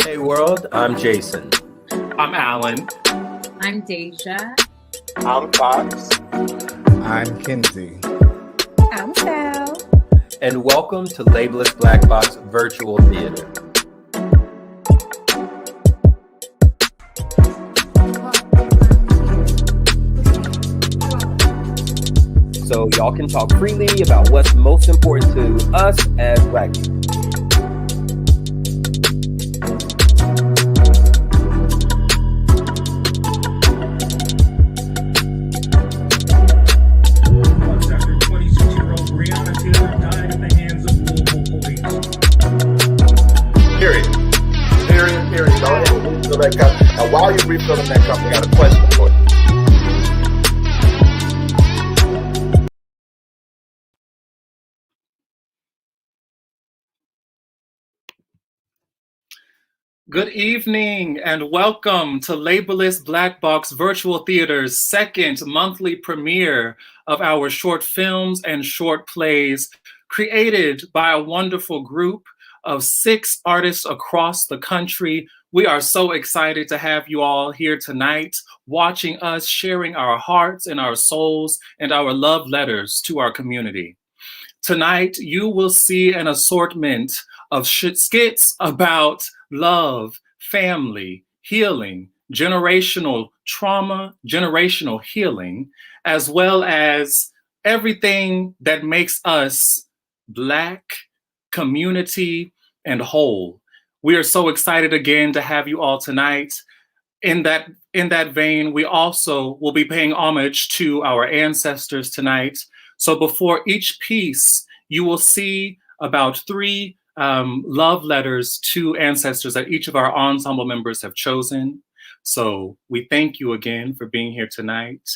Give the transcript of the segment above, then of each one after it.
Hey world, I'm Jason. I'm Alan. I'm Deja. I'm Fox. I'm Kinsey. I'm Sal. And welcome to Labelless Black Box Virtual Theater. So y'all can talk freely about what's most important to us as Black people. Now, while you're refilling that cup, I got a question for you. Good evening and welcome to Labelless Black Box Virtual Theater's second monthly premiere of our short films and short plays created by a wonderful group of 6 artists across the country. We are so excited to have you all here tonight, watching us, sharing our hearts and our souls and our love letters to our community. Tonight, you will see an assortment of skits about love, family, healing, generational trauma, generational healing, as well as everything that makes us Black, community, and whole. We are so excited again to have you all tonight. In that vein, we also will be paying homage to our ancestors tonight. So before each piece, you will see about 3 love letters to ancestors that each of our ensemble members have chosen. So we thank you again for being here tonight.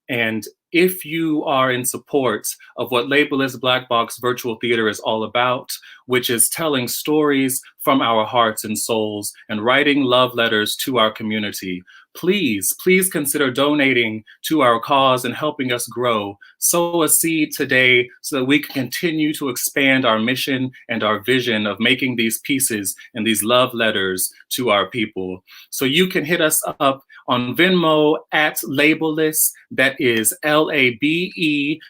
And if you are in support of what Labelless Black Box Virtual Theater is all about, which is telling stories from our hearts and souls and writing love letters to our community, please consider donating to our cause and helping us grow. Sow a seed today so that we can continue to expand our mission and our vision of making these pieces and these love letters to our people. So you can hit us up on Venmo at Labelless. That is LABELLESS.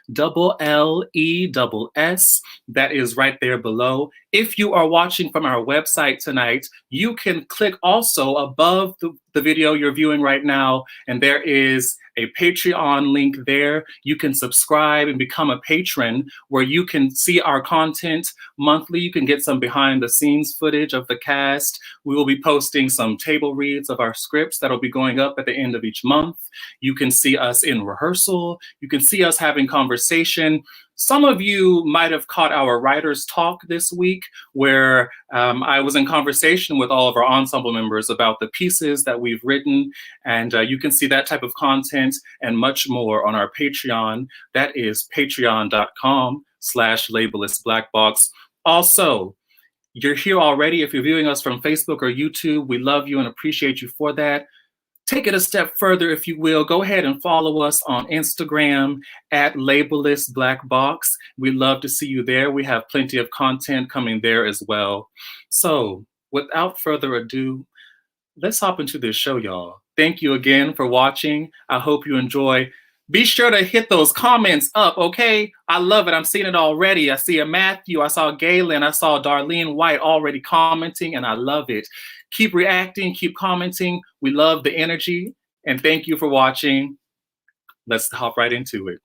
That is right there below. If you are watching from our website tonight, you can click also above the video you're viewing right now, and there is a Patreon link there. You can subscribe and become a patron where you can see our content monthly. You can get some behind the scenes footage of the cast. We will be posting some table reads of our scripts that'll be going up at the end of each month. You can see us in rehearsal. You can see us having conversation. Some of you might have caught our writers' talk this week, where I was in conversation with all of our ensemble members about the pieces that we've written. And you can see that type of content and much more on our Patreon. That is patreon.com/labellessblackbox. Also, you're here already. If you're viewing us from Facebook or YouTube, we love you and appreciate you for that. Take it a step further, if you will. Go ahead and follow us on Instagram at Labelless Black Box. We'd love to see you there. We have plenty of content coming there as well. So without further ado, let's hop into this show, y'all. Thank you again for watching. I hope you enjoy. Be sure to hit those comments up, okay? I love it. I'm seeing it already. I see a Matthew. I saw Galen. I saw Darlene White already commenting, and I love it. Keep reacting. Keep commenting. We love the energy, and thank you for watching. Let's hop right into it.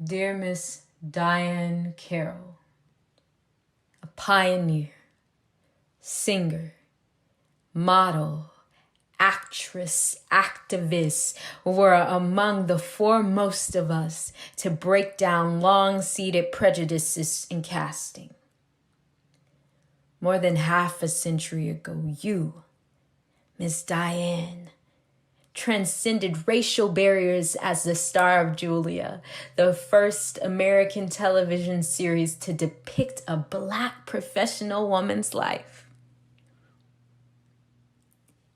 Dear Miss Diane Carroll, a pioneer, singer, model, actress, activist were among the foremost of us to break down long-seated prejudices in casting. More than half a century ago, you, Miss Diane, transcended racial barriers as the star of Julia, the first American television series to depict a Black professional woman's life.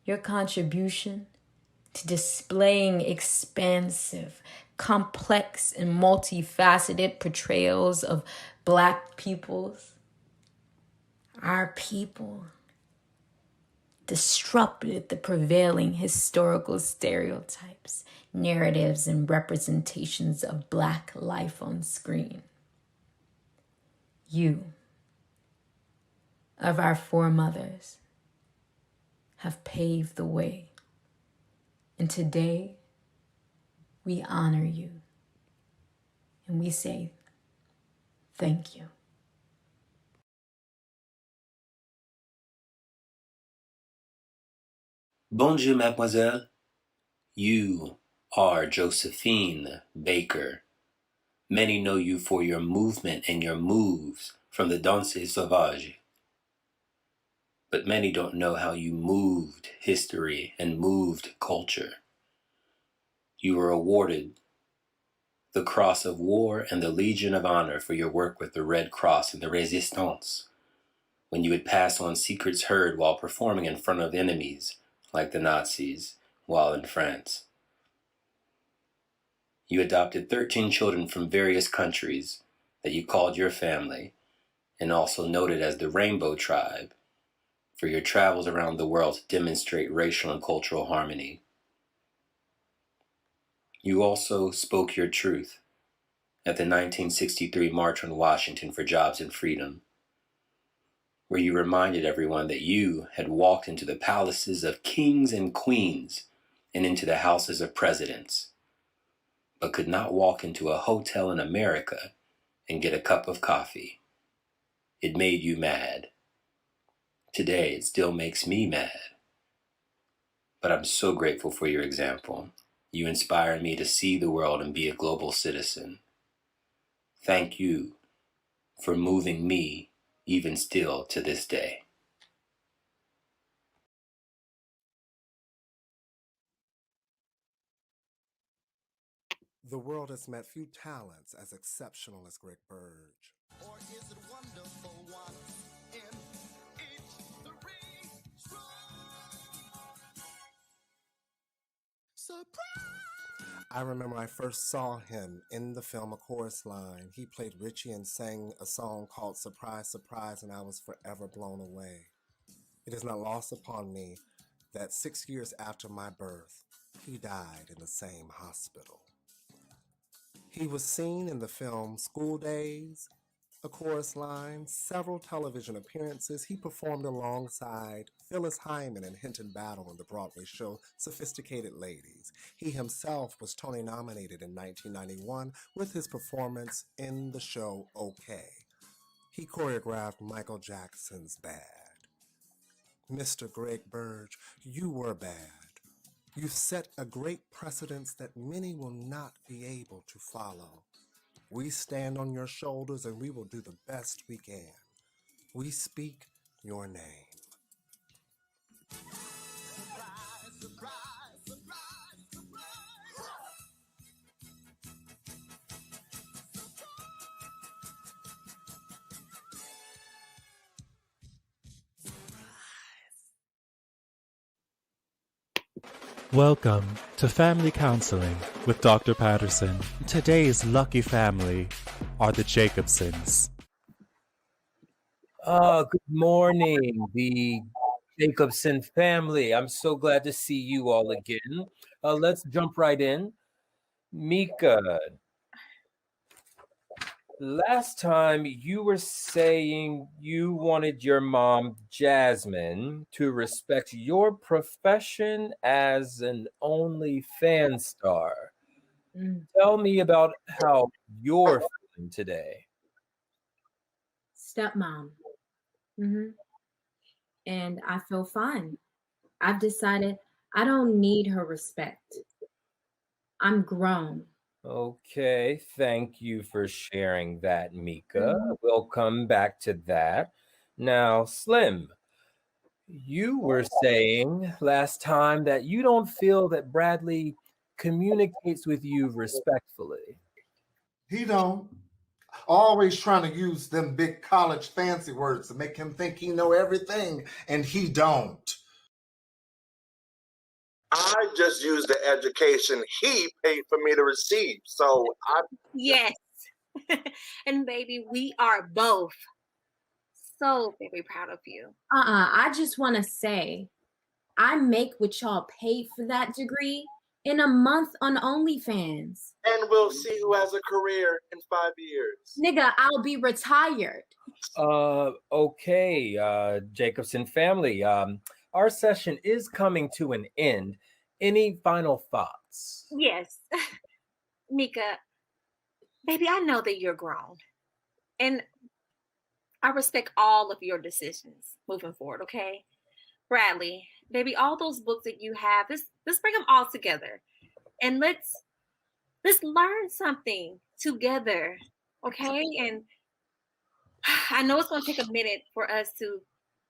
Your contribution to displaying expansive, complex and multifaceted portrayals of Black peoples, our people, disrupted the prevailing historical stereotypes, narratives, and representations of Black life on screen. You, of our foremothers, have paved the way. And today, we honor you. And we say, thank you. Bonjour, mademoiselle. You are Josephine Baker. Many know you for your movement and your moves from the Danse Sauvage. But many don't know how you moved history and moved culture. You were awarded the Cross of War and the Legion of Honor for your work with the Red Cross and the Resistance, when you would pass on secrets heard while performing in front of enemies like the Nazis while in France. You adopted 13 children from various countries that you called your family, and also noted as the Rainbow Tribe for your travels around the world to demonstrate racial and cultural harmony. You also spoke your truth at the 1963 March on Washington for Jobs and Freedom, where you reminded everyone that you had walked into the palaces of kings and queens and into the houses of presidents, but could not walk into a hotel in America and get a cup of coffee. It made you mad. Today, it still makes me mad. But I'm so grateful for your example. You inspire me to see the world and be a global citizen. Thank you for moving me even still to this day. The world has met few talents as exceptional as Greg Burge. Or is it wonderful once in each three surprise? I remember I first saw him in the film A Chorus Line. He played Richie and sang a song called Surprise, Surprise, and I was forever blown away. It is not lost upon me that 6 years after my birth, he died in the same hospital. He was seen in the film School Days, A Chorus Line, several television appearances. He performed alongside Phyllis Hyman and Hinton Battle in the Broadway show Sophisticated Ladies. He himself was Tony nominated in 1991 with his performance in the show OK. He choreographed Michael Jackson's Bad. Mr. Greg Burge, you were bad. You set a great precedence that many will not be able to follow. We stand on your shoulders and we will do the best we can. We speak your name. Surprise, surprise, surprise, surprise. Welcome to Family Counseling with Dr. Patterson. Today's lucky family are the Jacobsons. Good morning, the Jacobson family. I'm so glad to see you all again. Let's jump right in. Mika, last time you were saying you wanted your mom, Jasmine, to respect your profession as an OnlyFans star. Tell me about how you're feeling today. Stepmom. And I feel fine. I've decided I don't need her respect. I'm grown. Okay, thank you for sharing that, Mika. We'll come back to that. Now, Slim, you were saying last time that you don't feel that Bradley communicates with you respectfully. He don't. Always trying to use them big college fancy words to make him think he know everything, and he don't. I just used the education he paid for me to receive. So Yes. And baby, we are both so very proud of you. I just want to say, I make what y'all paid for that degree in a month on OnlyFans. and we'll see who has a career in 5 years. Nigga, I'll be retired. Okay, Jacobson family. Our session is coming to an end. Any final thoughts? Yes. Mika, baby, I know that you're grown. And I respect all of your decisions moving forward, okay? Bradley, baby, all those books that you have, let's bring them all together. And let's learn something together, okay? And I know it's going to take a minute for us to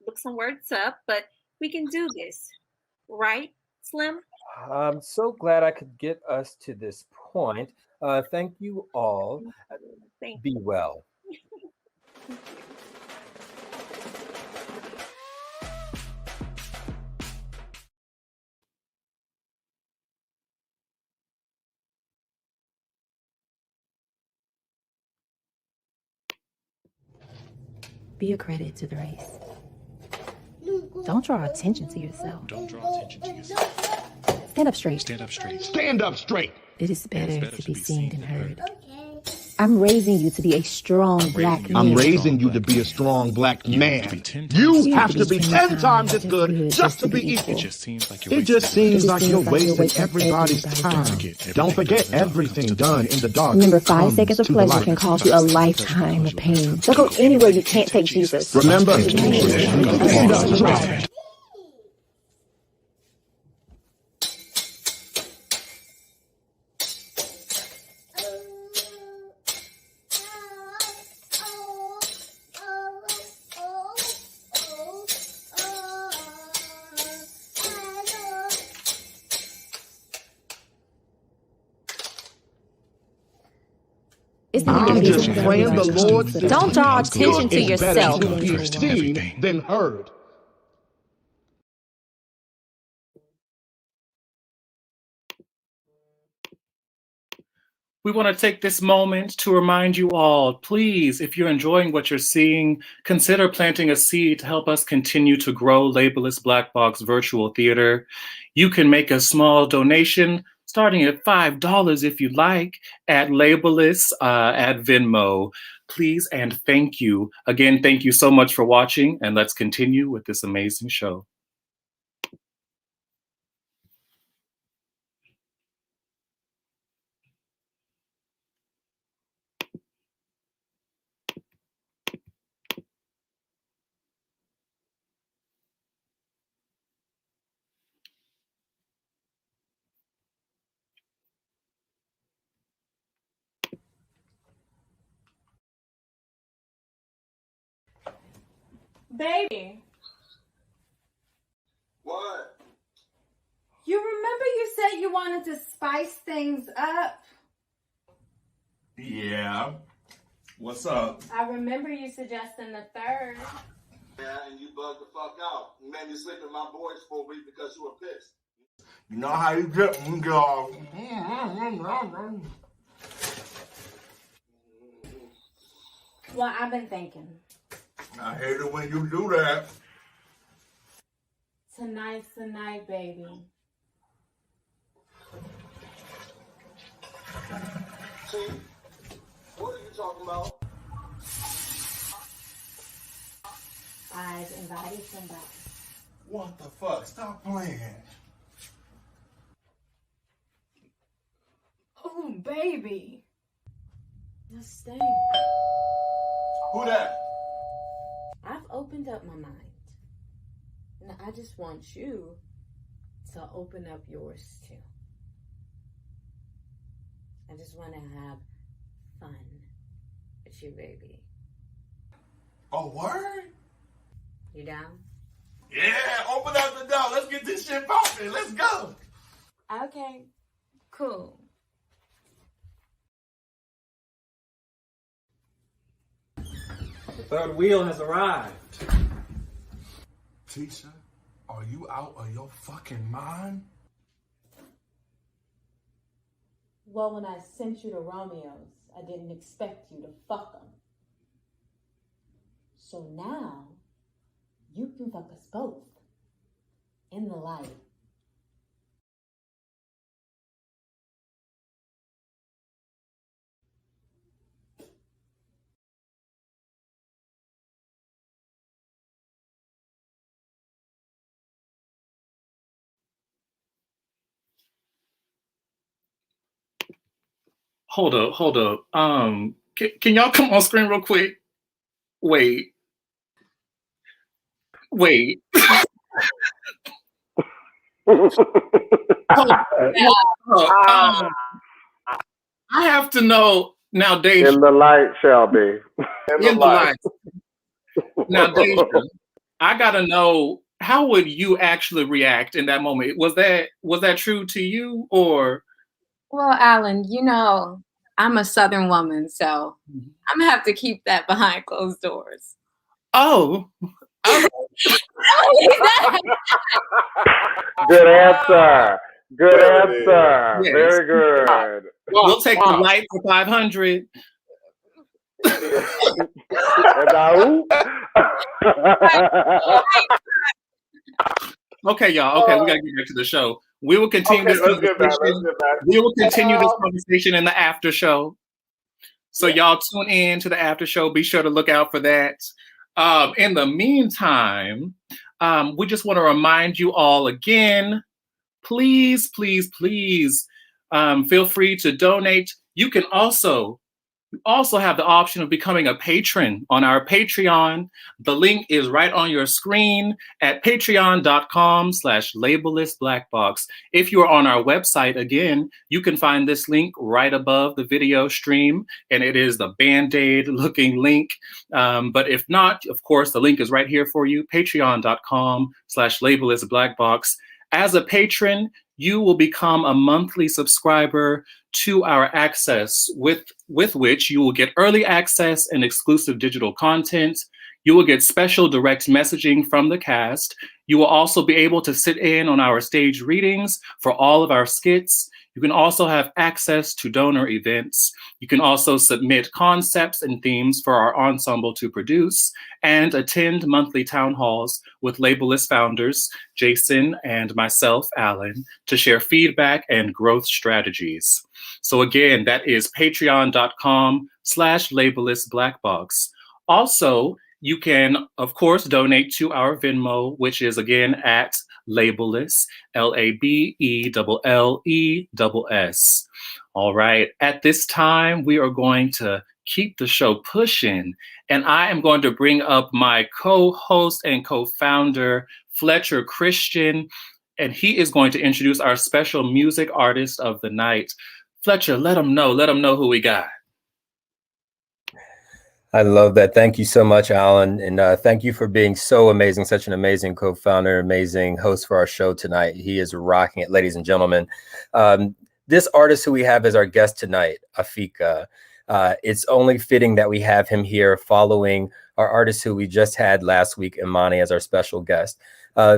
look some words up, but we can do this, right, Slim? I'm so glad I could get us to this point. Thank you all. Thank Be well. Be a credit to the race. Don't draw attention to yourself. Don't draw attention to yourself. Stand up straight. Stand up straight. Stand up straight. It is better to be seen than heard. I'm raising you to be a strong black man. I'm raising you to be a strong black man. You have to be 10 times as good just to be equal. It just seems like you're wasting everybody's time. Don't forget everything done in the dark. Remember, 5 seconds of pleasure can cost you a lifetime of pain. Don't go anywhere you can't take Jesus. Remember, I'm just praying the Lord. Don't draw attention to It's better yourself. to be seen than heard. We want to take this moment to remind you all, please, if you're enjoying what you're seeing, consider planting a seed to help us continue to grow Labelless Black Box Virtual Theater. You can make a small donation starting at $5 if you like at Labelless at Venmo. Please and thank you. Again, thank you so much for watching, and let's continue with this amazing show. Baby. What? You remember you said you wanted to spice things up? Yeah. What's up? I remember you suggesting the third. Yeah, and you bugged the fuck out. You made me sleep in my boys for a week because you were pissed. You know how you get go. Well, I've been thinking. I hate it when you do that. Tonight's the night, baby. See? What are you talking about? I've invited somebody. What the fuck? Stop playing. Oh, baby. Let's stay. Who that? I've opened up my mind. And I just want you to open up yours too. I just want to have fun with you, baby. Oh, word? You down? Yeah, open up the door. Let's get this shit popping. Let's go. Okay, cool. The third wheel has arrived. Tisha, are you out of your fucking mind? Well, when I sent you to Romeo's, I didn't expect you to fuck him. So now, you can fuck us both. In the light. Hold up. Can y'all come on screen real quick? Wait. Hold up. I have to know now, Deja. In the light, Shelby. In the light. Now, Deja, I gotta know, how would you actually react in that moment? Was that true to you, or? Well, Alan, you know, I'm a Southern woman, so I'm gonna have to keep that behind closed doors. Oh. Good answer. Good answer. Yes. Very good. We'll take the light for 500. Okay, y'all. Okay, we gotta get back to the show. We will continue this conversation. We will continue this conversation in the after show. So y'all tune in to the after show. Be sure to look out for that. In the meantime, we just want to remind you all again, please feel free to donate. You can also have the option of becoming a patron on our Patreon. The link is right on your screen at patreon.com/labellessblackbox. If you're on our website, again, you can find this link right above the video stream, and it is the Band-Aid looking link. But if not, of course, the link is right here for you, patreon.com/labellessblackbox. As a patron, you will become a monthly subscriber to our access, with which you will get early access and exclusive digital content. You will get special direct messaging from the cast. You will also be able to sit in on our stage readings for all of our skits. You can also have access to donor events. You can also submit concepts and themes for our ensemble to produce and attend monthly town halls with Labelless founders, Jason and myself, Alan, to share feedback and growth strategies. So again, that is patreon.com/labellessblackbox. Also, you can, of course, donate to our Venmo, which is again at Labelless, LABELLESS. All right, at this time, we are going to keep the show pushing, and I am going to bring up my co-host and co-founder, Fletcher Christian, and he is going to introduce our special music artist of the night. Fletcher, let them know who we got. I love that. Thank you so much, Alan. And thank you for being so amazing, such an amazing co-founder, amazing host for our show tonight. He is rocking it, ladies and gentlemen. This artist who we have as our guest tonight, Afika, it's only fitting that we have him here following our artist who we just had last week, Imani, as our special guest.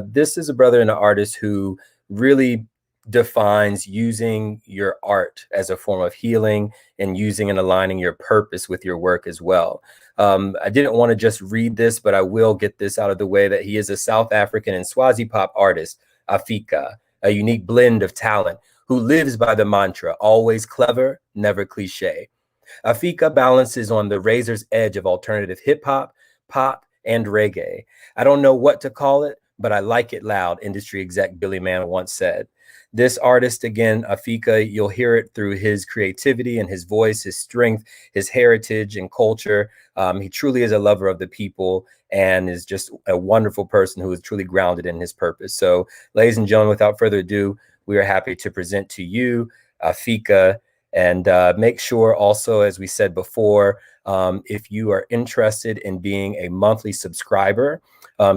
This is a brother and an artist who really defines using your art as a form of healing and using and aligning your purpose with your work as well. I didn't want to just read this, but I will get this out of the way, that he is a South African and Swazi pop artist, Afika, a unique blend of talent who lives by the mantra, always clever, never cliche. Afika balances on the razor's edge of alternative hip hop, pop, and reggae. I don't know what to call it, but I like it loud, industry exec Billy Mann once said. This artist, again, Afika, you'll hear it through his creativity and his voice, his strength, his heritage and culture. He truly is a lover of the people and is just a wonderful person who is truly grounded in his purpose. So, ladies and gentlemen, without further ado, we are happy to present to you Afika. And make sure also, as we said before, if you are interested in being a monthly subscriber,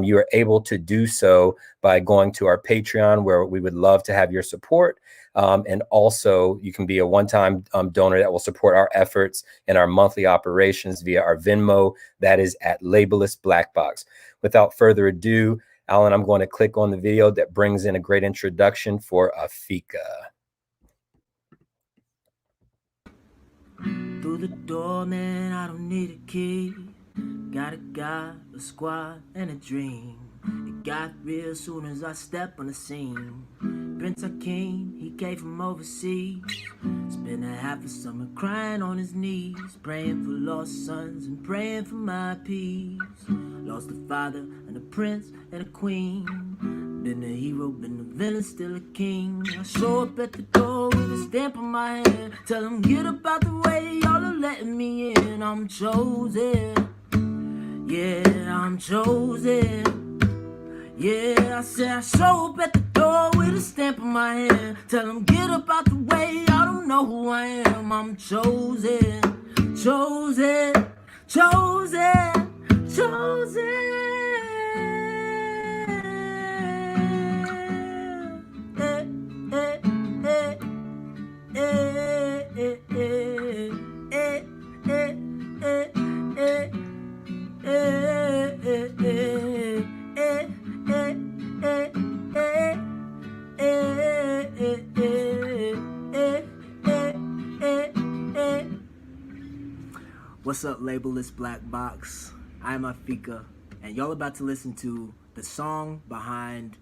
you are able to do so by going to our Patreon, where we would love to have your support. And also, you can be a one-time donor that will support our efforts and our monthly operations via our Venmo. That is at Labelless Blackbox. Without further ado, Alan, I'm going to click on the video that brings in a great introduction for Afika. through the door, man, I don't need a key. Got a guy, a squad, and a dream. It got real soon as I step on the scene. Prince Hakeem, he came from overseas. Spent a half a summer crying on his knees, praying for lost sons and praying for my peace. Lost a father and a prince and a queen. Been a hero, been a villain, still a king. I show up at the door with a stamp on my hand. Tell them get up out the way, y'all are letting me in. I'm chosen. Yeah, I'm chosen. Yeah, I said I show up at the door with a stamp on my hand. Tell them get up out the way, y'all don't know who I am. I'm chosen, chosen, chosen, chosen. What's up, Labelless Black Box? I'm Afika, and y'all about to listen to the story behind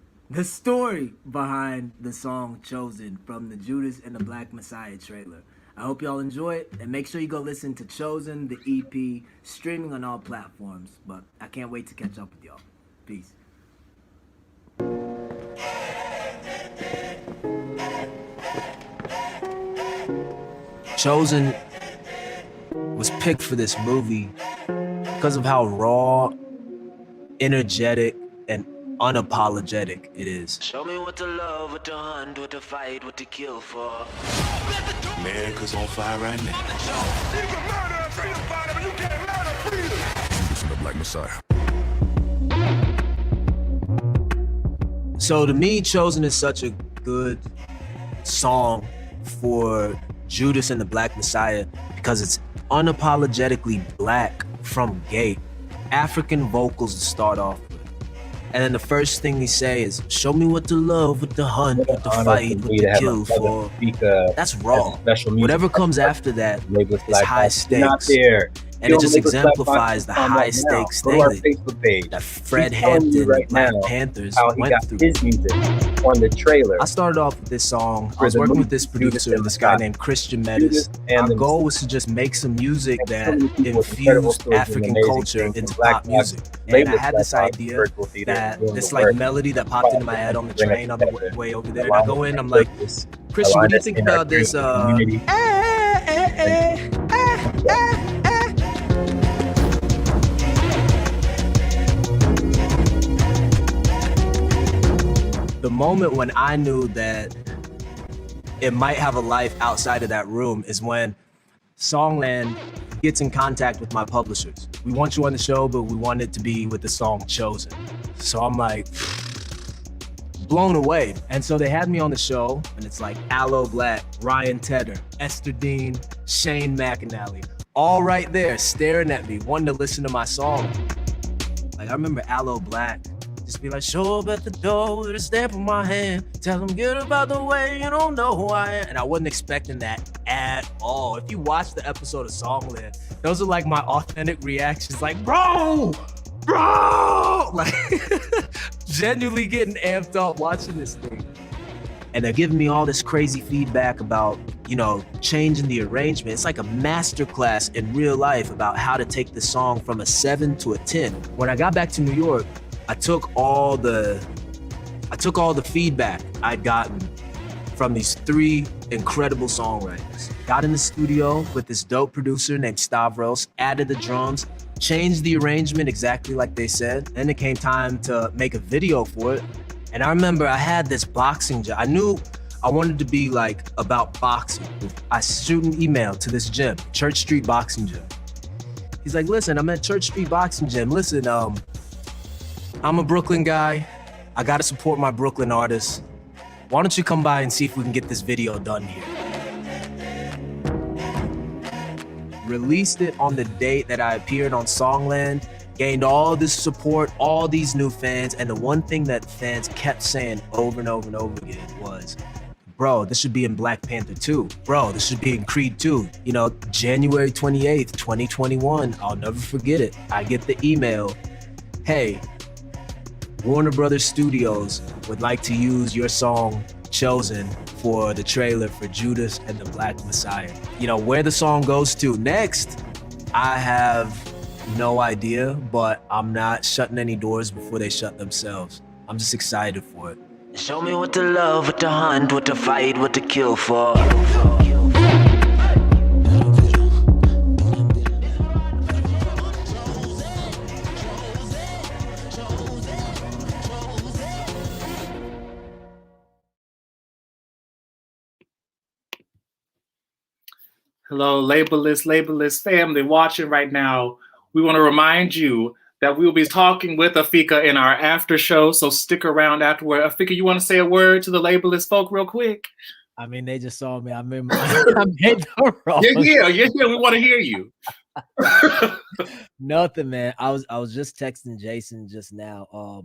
the song Chosen from the Judas and the Black Messiah trailer. I hope y'all enjoy it, and make sure you go listen to Chosen, the EP, streaming on all platforms. But I can't wait to catch up with y'all. Peace. Chosen was picked for this movie because of how raw, energetic, and unapologetic it is. Show me what to love, what to hunt, what to fight, what to kill for. America's on fire right now. You can murder a freedom fighter, but you can't murder freedom. Judas and the Black Messiah. So to me, Chosen is such a good song for Judas and the Black Messiah because it's unapologetically black from gate. African vocals to start off with. And then the first thing he say is, show me what to love, what to hunt, what to fight, what to kill for. That's raw. Whatever comes after that is high stakes. And it just exemplifies the high stakes thing that Fred Hampton and Black Panthers went through. His music on the trailer. I started off with this song. I was working with this producer, this guy named Christian Metis. Our goal was to just make some music that infused African culture into pop music. And I had this idea that this like melody that popped into my head on the train on the way over there. And I go in, I'm like, Christian, what do you think about this? The moment when I knew that it might have a life outside of that room is when Songland gets in contact with my publishers. We want you on the show, but we want it to be with the song Chosen. So I'm like, blown away. And so they had me on the show, and it's like Aloe Black, Ryan Tedder, Esther Dean, Shane McAnally, all right there staring at me, wanting to listen to my song. Like I remember Aloe Black just be like, show up at the door with a stamp on my hand. Tell them get up out the way, you don't know who I am. And I wasn't expecting that at all. If you watch the episode of Songland, those are like my authentic reactions. Like, bro, like genuinely getting amped up watching this thing. And they're giving me all this crazy feedback about, you know, changing the arrangement. It's like a masterclass in real life about how to take the song from a 7 to a 10. When I got back to New York, I took all the feedback I'd gotten from these 3 incredible songwriters. Got in the studio with this dope producer named Stavros, added the drums, changed the arrangement exactly like they said. Then it came time to make a video for it. And I remember I had this boxing gym. I knew I wanted to be like about boxing. I shoot an email to this gym, Church Street Boxing Gym. He's like, listen, I'm at Church Street Boxing Gym. Listen, I'm a Brooklyn guy. I gotta support my Brooklyn artists. Why don't you come by and see if we can get this video done here? Released it on the date that I appeared on Songland, gained all this support, all these new fans, and the one thing that fans kept saying over and over and over again was, bro, this should be in Black Panther 2. Bro, this should be in Creed 2. You know, January 28th, 2021, I'll never forget it. I get the email, hey, Warner Brothers Studios would like to use your song Chosen for the trailer for Judas and the Black Messiah. You know, where the song goes to next, I have no idea, but I'm not shutting any doors before they shut themselves. I'm just excited for it. Show me what to love, what to hunt, what to fight, what to kill for. Hello, Labelless family watching right now. We want to remind you that we will be talking with Afika in our after show, so stick around afterward. Afika, you want to say a word to the Labelless folk real quick? I mean, they just saw me. I'm in the wrong. You're here. We want to hear you. Nothing, man. I was just texting Jason just now.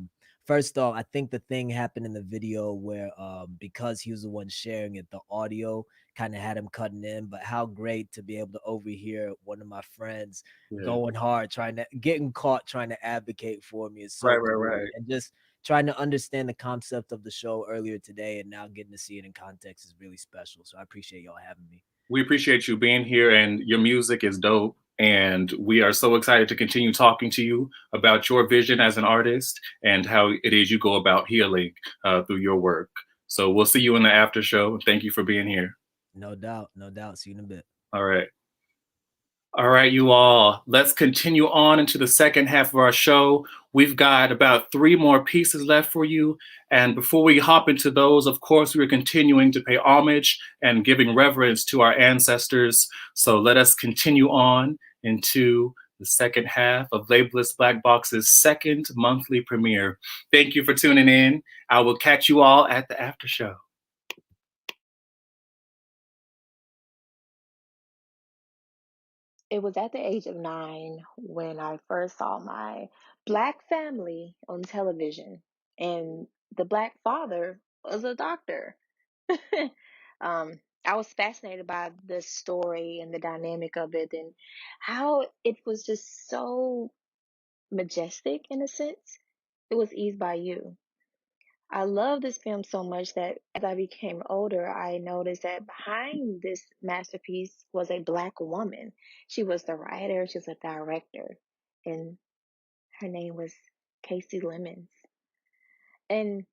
First off, I think the thing happened in the video where because he was the one sharing it, the audio kind of had him cutting in. But how great to be able to overhear one of my friends going hard, getting caught trying to advocate for me is so cool. Right. And just trying to understand the concept of the show earlier today and now getting to see it in context is really special. So I appreciate y'all having me. We appreciate you being here, and your music is dope. And we are so excited to continue talking to you about your vision as an artist and how it is you go about healing through your work. So we'll see you in the after show. Thank you for being here. No doubt. See you in a bit. All right, you all. Let's continue on into the second half of our show. We've got about 3 more pieces left for you. And before we hop into those, of course, we're continuing to pay homage and giving reverence to our ancestors. So let us continue on into the second half of Labelless Black Box's second monthly premiere. Thank you for tuning in. I will catch you all at the after show. It was at the age of 9 when I first saw my Black family on television, and the Black father was a doctor. I was fascinated by the story and the dynamic of it, and how it was just so majestic in a sense. It was Eased by You. I love this film so much that as I became older, I noticed that behind this masterpiece was a Black woman. She was the writer, she was a director, and her name was Casey Lemons. And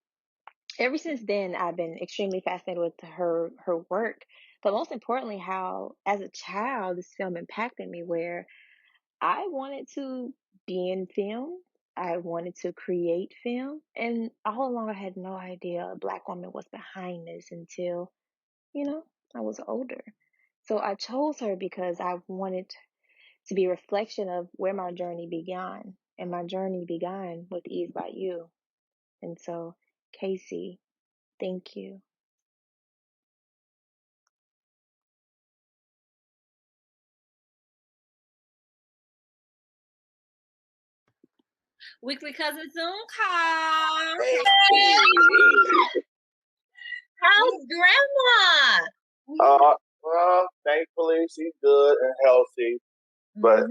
ever since then, I've been extremely fascinated with her work, but most importantly, how as a child this film impacted me, where I wanted to be in film. I wanted to create film, and all along I had no idea a Black woman was behind this until, I was older. So I chose her because I wanted to be a reflection of where my journey began, and my journey began with Ease by You. And so, Casey, thank you. Weekly cousin Zoom call. How's grandma? Well, thankfully she's good and healthy, but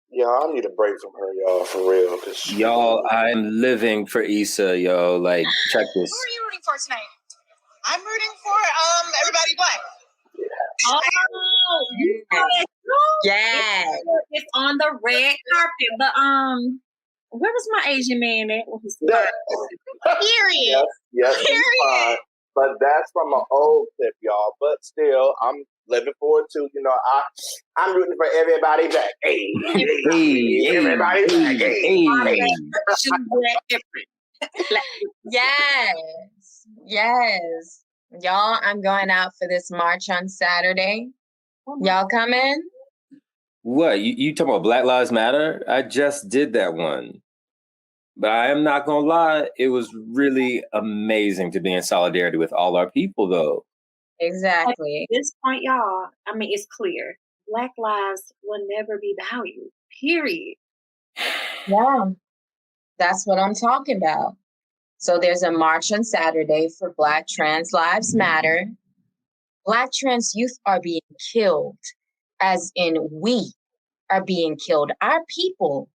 yeah, I need a break from her, y'all, for real. Y'all, I'm living for Issa, yo. Like, check this. Who are you rooting for tonight? I'm rooting for Everybody Black. Oh, you know that too? Yes. It's on the red carpet. But where was my Asian man at? Period. Yes, he's fine. But that's from an old clip, y'all. But still, I'm living for it too. I'm rooting for everybody back. Hey, everybody back. Yes. Y'all, I'm going out for this march on Saturday. Y'all coming? What? You talking about Black Lives Matter? I just did that one. But I am not going to lie, it was really amazing to be in solidarity with all our people, though. Exactly. At this point, y'all, I mean, it's clear. Black lives will never be valued, period. Yeah, that's what I'm talking about. So there's a march on Saturday for Black Trans Lives Matter. Black trans youth are being killed, as in we are being killed. Our people.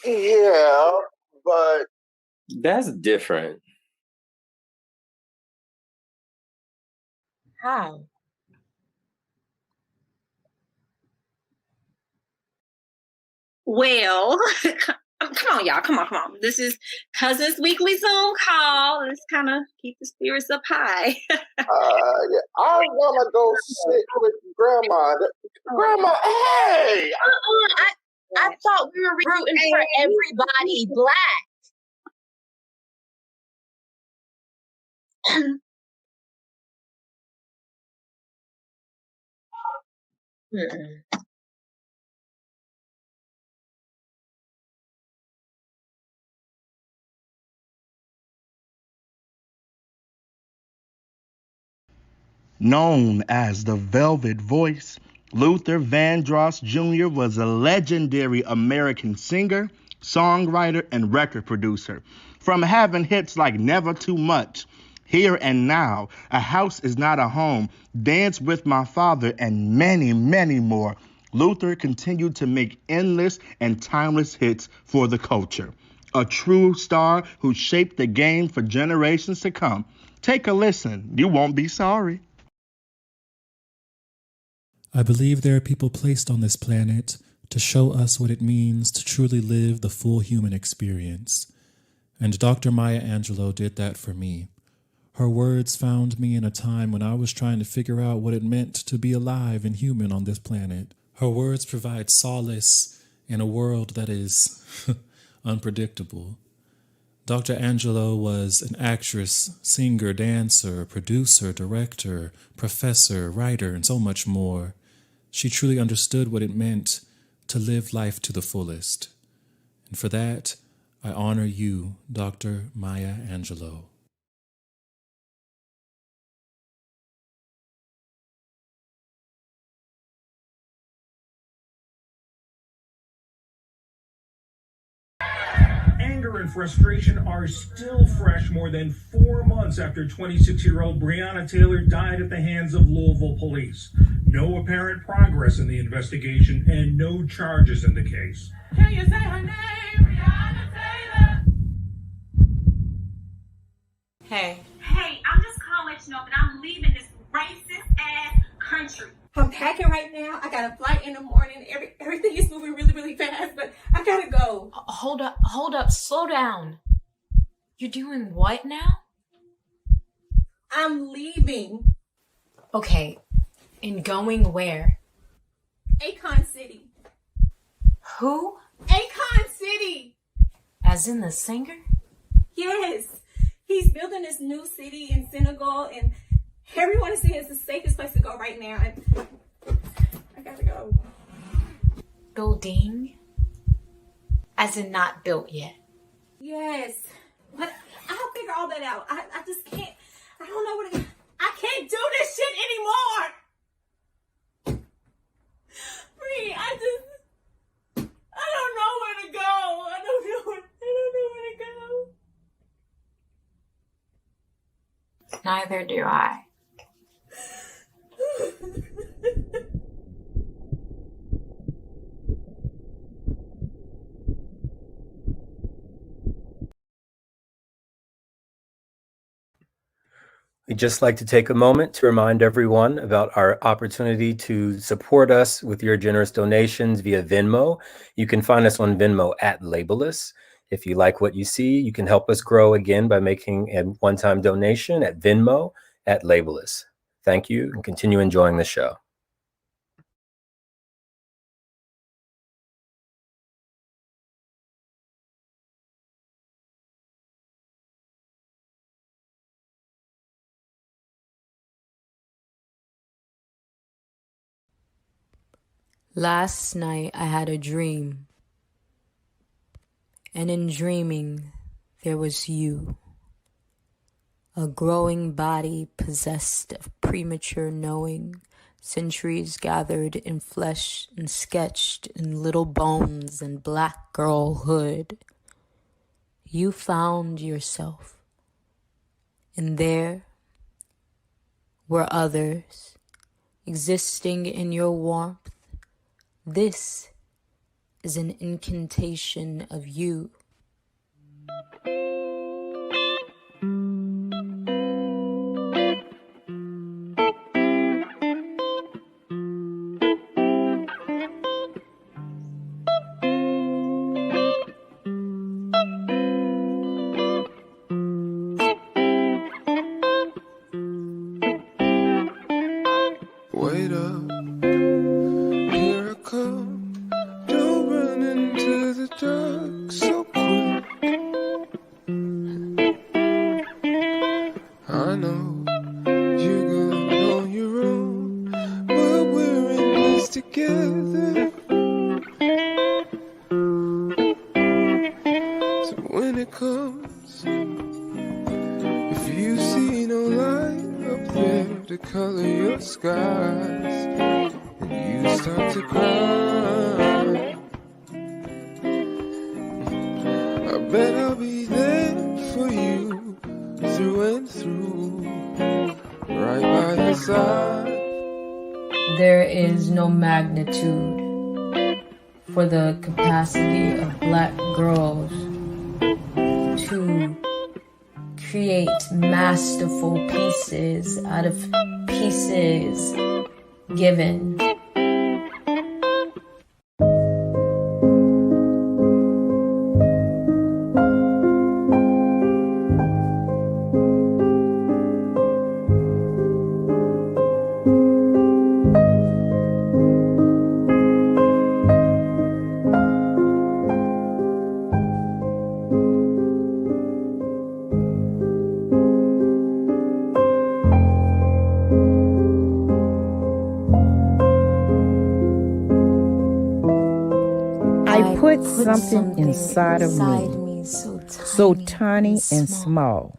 Yeah, but That's different. How? Well, come on, y'all. Come on. This is Cousins Weekly Zoom call. Let's kind of keep the spirits up high. yeah, I want to go sit with Grandma. Grandma, hey! I thought we were rooting for everybody Black. Known as the Velvet Voice, Luther Vandross Jr. was a legendary American singer, songwriter, and record producer. From having hits like Never Too Much, Here and Now, A House Is Not a Home, Dance with My Father, and many, many more, Luther continued to make endless and timeless hits for the culture. A true star who shaped the game for generations to come. Take a listen. You won't be sorry. I believe there are people placed on this planet to show us what it means to truly live the full human experience. And Dr. Maya Angelou did that for me. Her words found me in a time when I was trying to figure out what it meant to be alive and human on this planet. Her words provide solace in a world that is unpredictable. Dr. Angelou was an actress, singer, dancer, producer, director, professor, writer, and so much more. She truly understood what it meant to live life to the fullest. And for that, I honor you, Dr. Maya Angelou. Anger and frustration are still fresh more than 4 months after 26-year-old Breonna Taylor died at the hands of Louisville police. No apparent progress in the investigation and no charges in the case. Can you say her name? Breonna Taylor. Hey, I'm just calling to let you know that I'm leaving this racist ass country. I'm packing right now. I got a flight in the morning. Everything is moving really, really fast, but I gotta go. hold up, slow down. You're doing what now? I'm leaving Okay, and going where? Akon City. Who? Akon City! As in the singer? Yes. He's building this new city in Senegal, and everyone is saying it's the safest place to go right now. I gotta go. Building? As in not built yet? Yes. But I'll figure all that out. I just can't. I don't know what I can't do this shit anymore. Bree, I don't know where to go. I don't know where to go. Neither do I. We'd just like to take a moment to remind everyone about our opportunity to support us with your generous donations via Venmo. You can find us on Venmo at Labelless. If you like what you see, you can help us grow again by making a one-time donation at Venmo at Labelless. Thank you and continue enjoying the show. Last night I had a dream. And in dreaming, there was you. A growing body possessed of premature knowing, centuries gathered in flesh and sketched in little bones and black girlhood. you found yourself. And there were others existing in your warmth. This is an incantation of you. Wait up, here I come. Don't run into the dark so quick. I know you're good on your own, but we're in this together. So when it comes, if you see no light up there to color your skies, and you start to cry, I bet I'll be there for you through and through, right by your side. There is no magnitude for the capacity of Black girls to create masterful pieces out of pieces given. I put something inside of me, so tiny and small.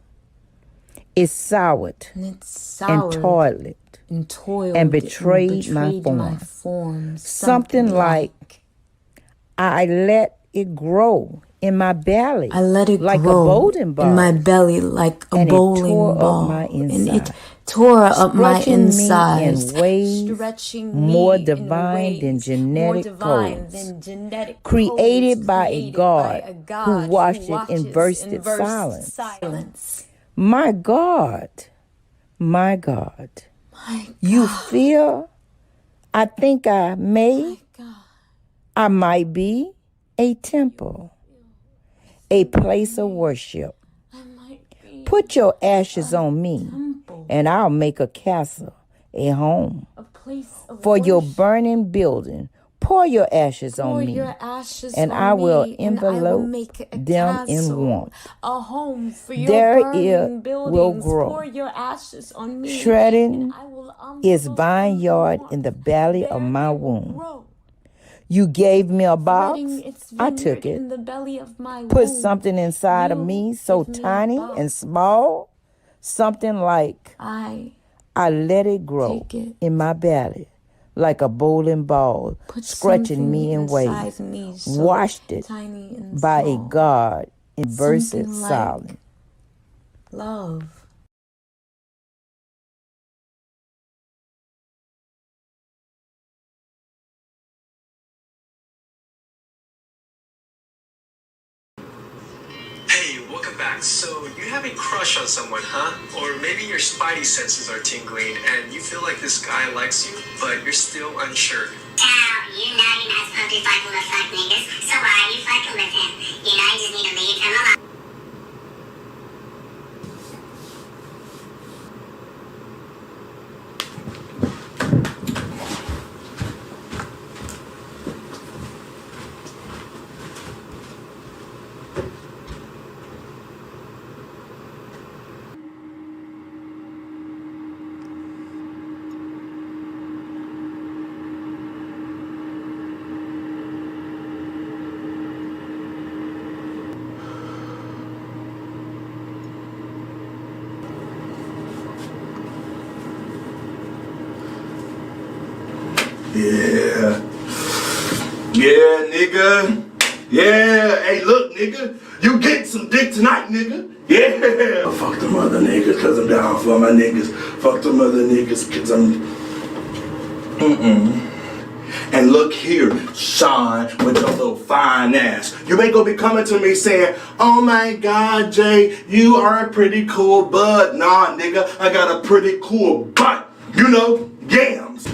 It soured and toiled and betrayed my form. Something like I let it grow in my belly. I let it like grow a bowling ball in my belly like a bowling ball. And it tore up my insides, stretching me more divine than genetic codes, created by a God who watched it in versed silence. My God, my God, you feel? I think I might be a temple, a place of worship. Put your ashes on me, and I'll make a castle, a home. For your burning building, pour your ashes on me, and I will envelope them in warmth. A home for your There burning it buildings. will grow. Pour your ashes on me. Shredding is vineyard in the belly of my womb. You gave me a box, I took it. In the belly of my Put womb. something inside of me so tiny and small, something like I let it grow in my belly like a bowling ball, scratching me in ways, washed it by a God in versed silence. Love. Hey, welcome back. So, you have a crush on someone, huh? Or maybe your spidey senses are tingling and you feel like this guy likes you, but you're still unsure. You know you're not supposed to be fucking with fuck niggas, so why are you fucking with him? You know you just need to leave him alone. Yeah. Yeah, nigga. Yeah. Hey, look, nigga. You get some dick tonight, nigga. Yeah. Fuck them other niggas, cause I'm down for my niggas. Fuck them other niggas, cause I'm... And look here, Sean, with your little fine ass. You ain't gonna be coming to me saying, oh my God, Jay, you are a pretty cool bud. Nah, nigga, I got a pretty cool butt. You know, yams,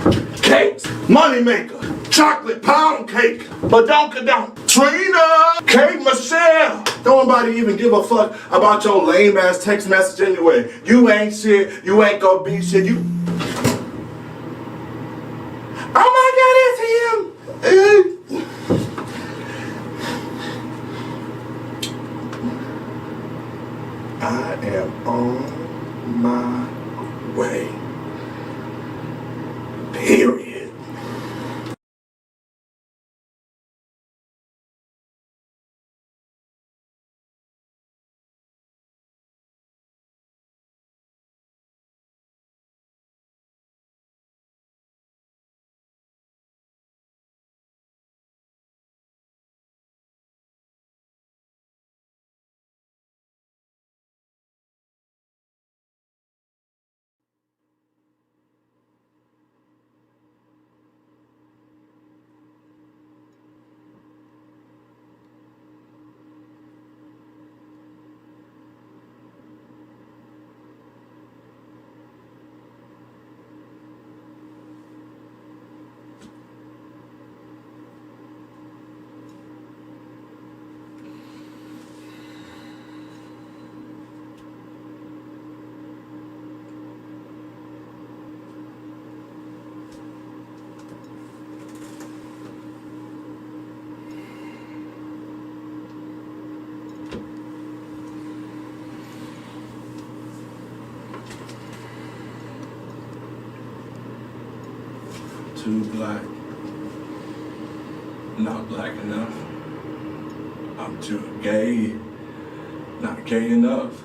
cakes, moneymaker, chocolate pound cake, badonka-donk, Trina, Kate Michelle. Don't nobody even give a fuck about your lame ass text message anyway. You ain't shit, you ain't gonna be shit, you... Oh my God, it's him! I am on my way. Period. Too black. Not black enough. I'm too gay. Not gay enough.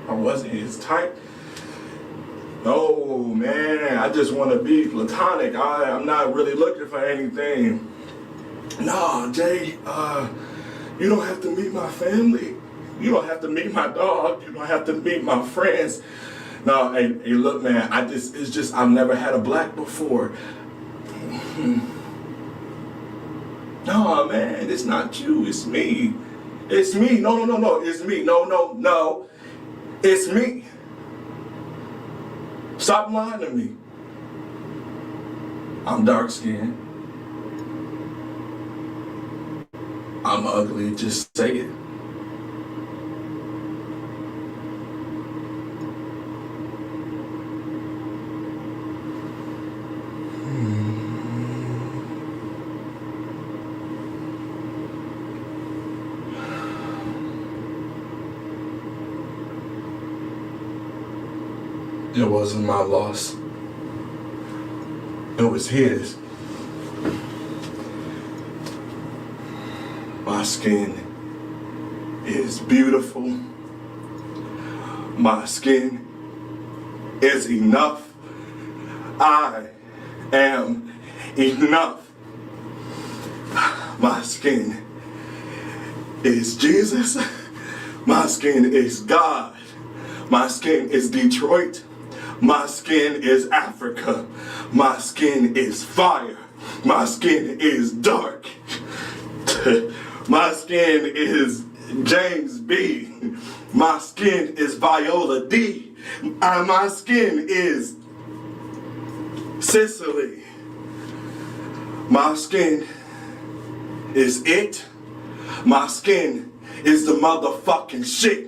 I wasn't his type. No, man, I just want to be platonic. I'm not really looking for anything. Nah, Jay, you don't have to meet my family. You don't have to meet my dog. You don't have to meet my friends. No, hey, look, man, it's just, I've never had a black before. No, man, it's not you, it's me. It's me, no, it's me, no. It's me. Stop lying to me. I'm dark skinned. I'm ugly, just say it. It wasn't my loss. It was his. My skin is beautiful. My skin is enough. I am enough. My skin is Jesus. My skin is God. My skin is Detroit. My skin is Africa. My skin is fire. My skin is dark. My skin is James B. My skin is Viola D. My skin is Sicily. My skin is it. My skin is the motherfucking shit.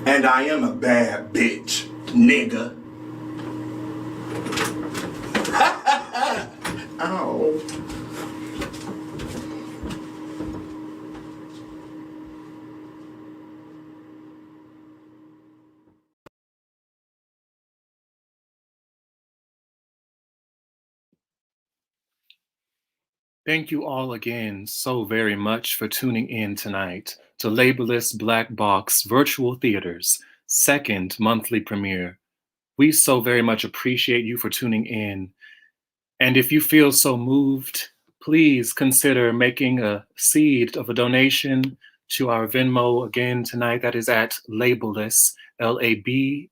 And I am a bad bitch, nigga. Ow. Thank you all again so very much for tuning in tonight to Labelless Black Box Virtual Theater's second monthly premiere. We so very much appreciate you for tuning in. And if you feel so moved, please consider making a seed of a donation to our Venmo again tonight. That is at Labelless, Labelless.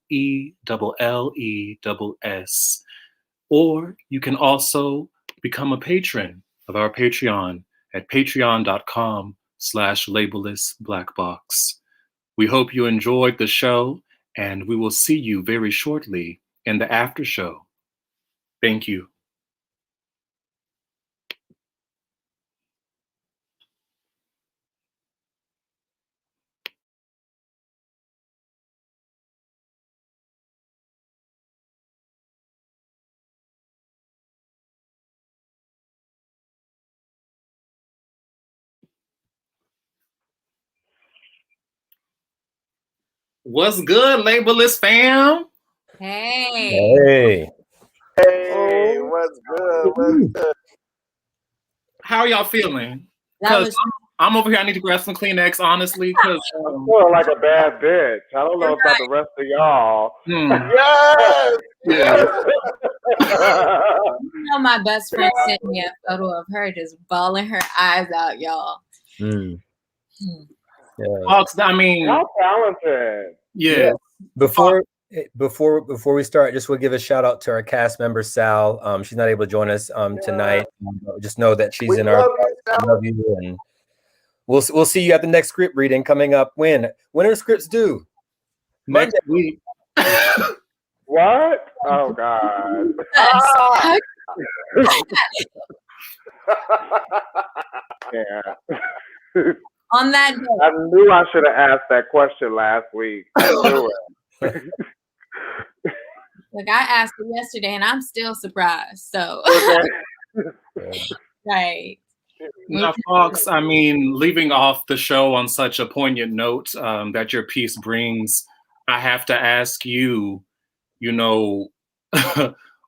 Or you can also become a patron of our Patreon at patreon.com/labellessblackbox. We hope you enjoyed the show, and we will see you very shortly in the after show. Thank you. What's good, Labelless fam? Hey. Hey. Hey, what's good? What's good? How are y'all feeling? That Because was I'm over here. I need to grab some Kleenex, honestly. Because I'm feeling like a bad bitch. I don't know about the rest of y'all. Yes. Yeah. You know, my best friend sent me a photo of her just bawling her eyes out, y'all. Yeah. Fox, I mean, Y'all talented. yeah. Before we start, just we'll give a shout out to our cast member Sal. She's not able to join us tonight. Just know that she's in our love you, and we'll see you at the next script reading coming up. When are scripts due? Next week. What? Oh God. Yeah. On that day. I knew I should have asked that question last week. I knew it. Like, I asked it yesterday and I'm still surprised. So right. Now, Fox, I mean, leaving off the show on such a poignant note that your piece brings, I have to ask you, you know,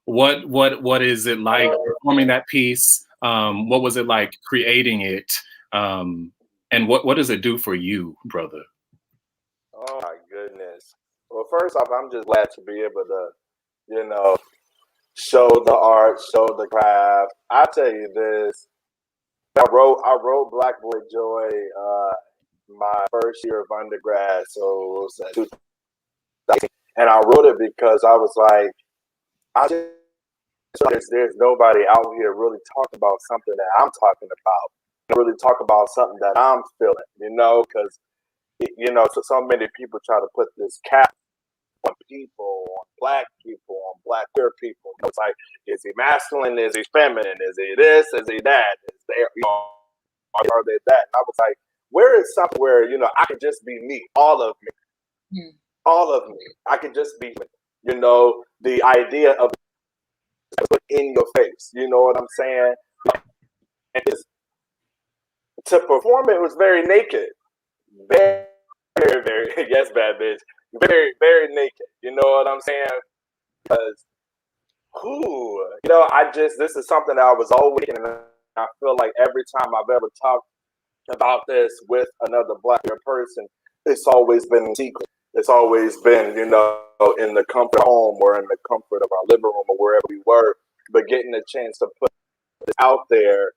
what is it like performing that piece? What was it like creating it? And what does it do for you, brother? Oh my goodness. Well, first off, I'm just glad to be able to, show the art, show the craft. I tell you this. I wrote Black Boy Joy my first year of undergrad, so it was 2000, and I wrote it because I was like, there's nobody out here really talking about something that I'm talking about, really talk about something that I'm feeling, because so many people try to put this cap on people, on black people, on black queer people. It's like, is he masculine? Is he feminine? Is he this? Is he that? Is there, are they that? And I was like, where is something where I could just be me, all of me, all of me. I could just be, the idea of put in your face. You know what I'm saying? And to perform it was very naked, very, very, very. Yes, bad bitch. Very, very naked. You know what I'm saying? Because, this is something that I was always, and I feel like every time I've ever talked about this with another black person, it's always been secret. It's always been, in the comfort of home or in the comfort of our living room or wherever we were. But getting a chance to put it out there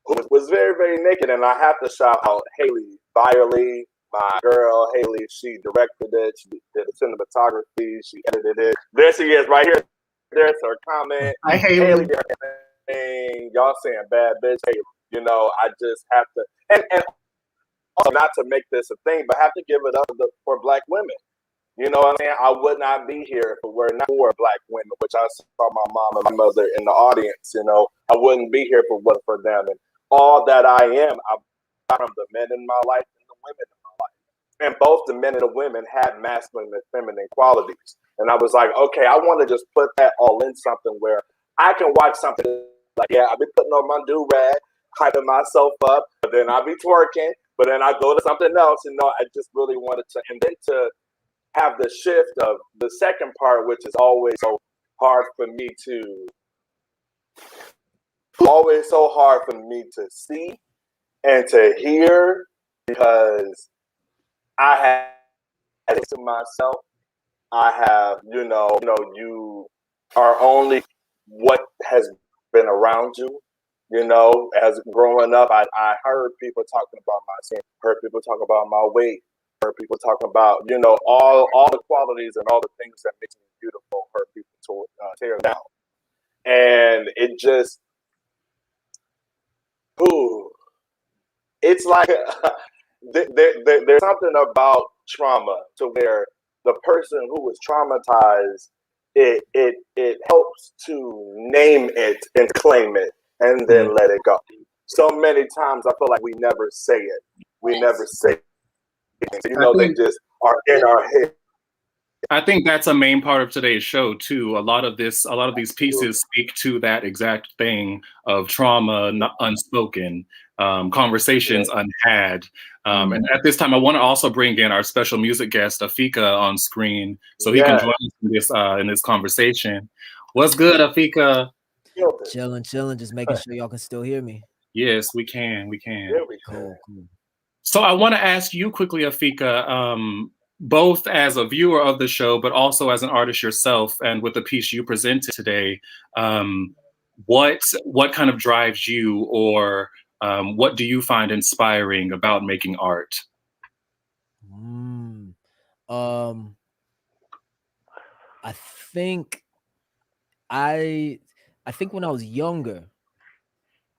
was very, very naked. And I have to shout out Haley Byerly, my girl Haley. She directed it. She did the cinematography. She edited it. There she is, right here. There's her comment. Hi, Haley. Y'all saying bad bitch Haley. I just have to, and also not to make this a thing, but have to give it up for black women. You know what I'm saying? I would not be here if it were not for black women, which I saw my mom and my mother in the audience. I wouldn't be here if it wasn't for them. And all that I am, I from the men in my life and the women in my life. And both the men and the women had masculine and feminine qualities. And I was like, okay, I want to just put that all in something where I can watch something like, yeah, I'll be putting on my do-rag, hyping myself up, but then I'll be twerking, but then I go to something else. I just really wanted to, and then to have the shift of the second part, which is always so hard for me to see and to hear because I had to myself. I have, you are only what has been around you. As growing up, I heard people talking about my skin, heard people talk about my weight, heard people talk about, all the qualities and all the things that makes me beautiful, heard people tear down. And it just, ooh, it's like there's something about trauma to where the person who was traumatized, it helps to name it and claim it and then let it go. So many times I feel like we never say it. We never say it. They just are in our head. I think that's a main part of today's show too. A lot of these pieces speak to that exact thing of trauma unspoken, conversations unhad. And at this time, I want to also bring in our special music guest, Afika, on screen, so he can join us in this conversation. What's good, Afika? Chilling, just making sure y'all can still hear me. Yes, we can. We can. Cool. So I want to ask you quickly, Afika, both as a viewer of the show, but also as an artist yourself, and with the piece you presented today, what kind of drives you, or what do you find inspiring about making art? I think when I was younger,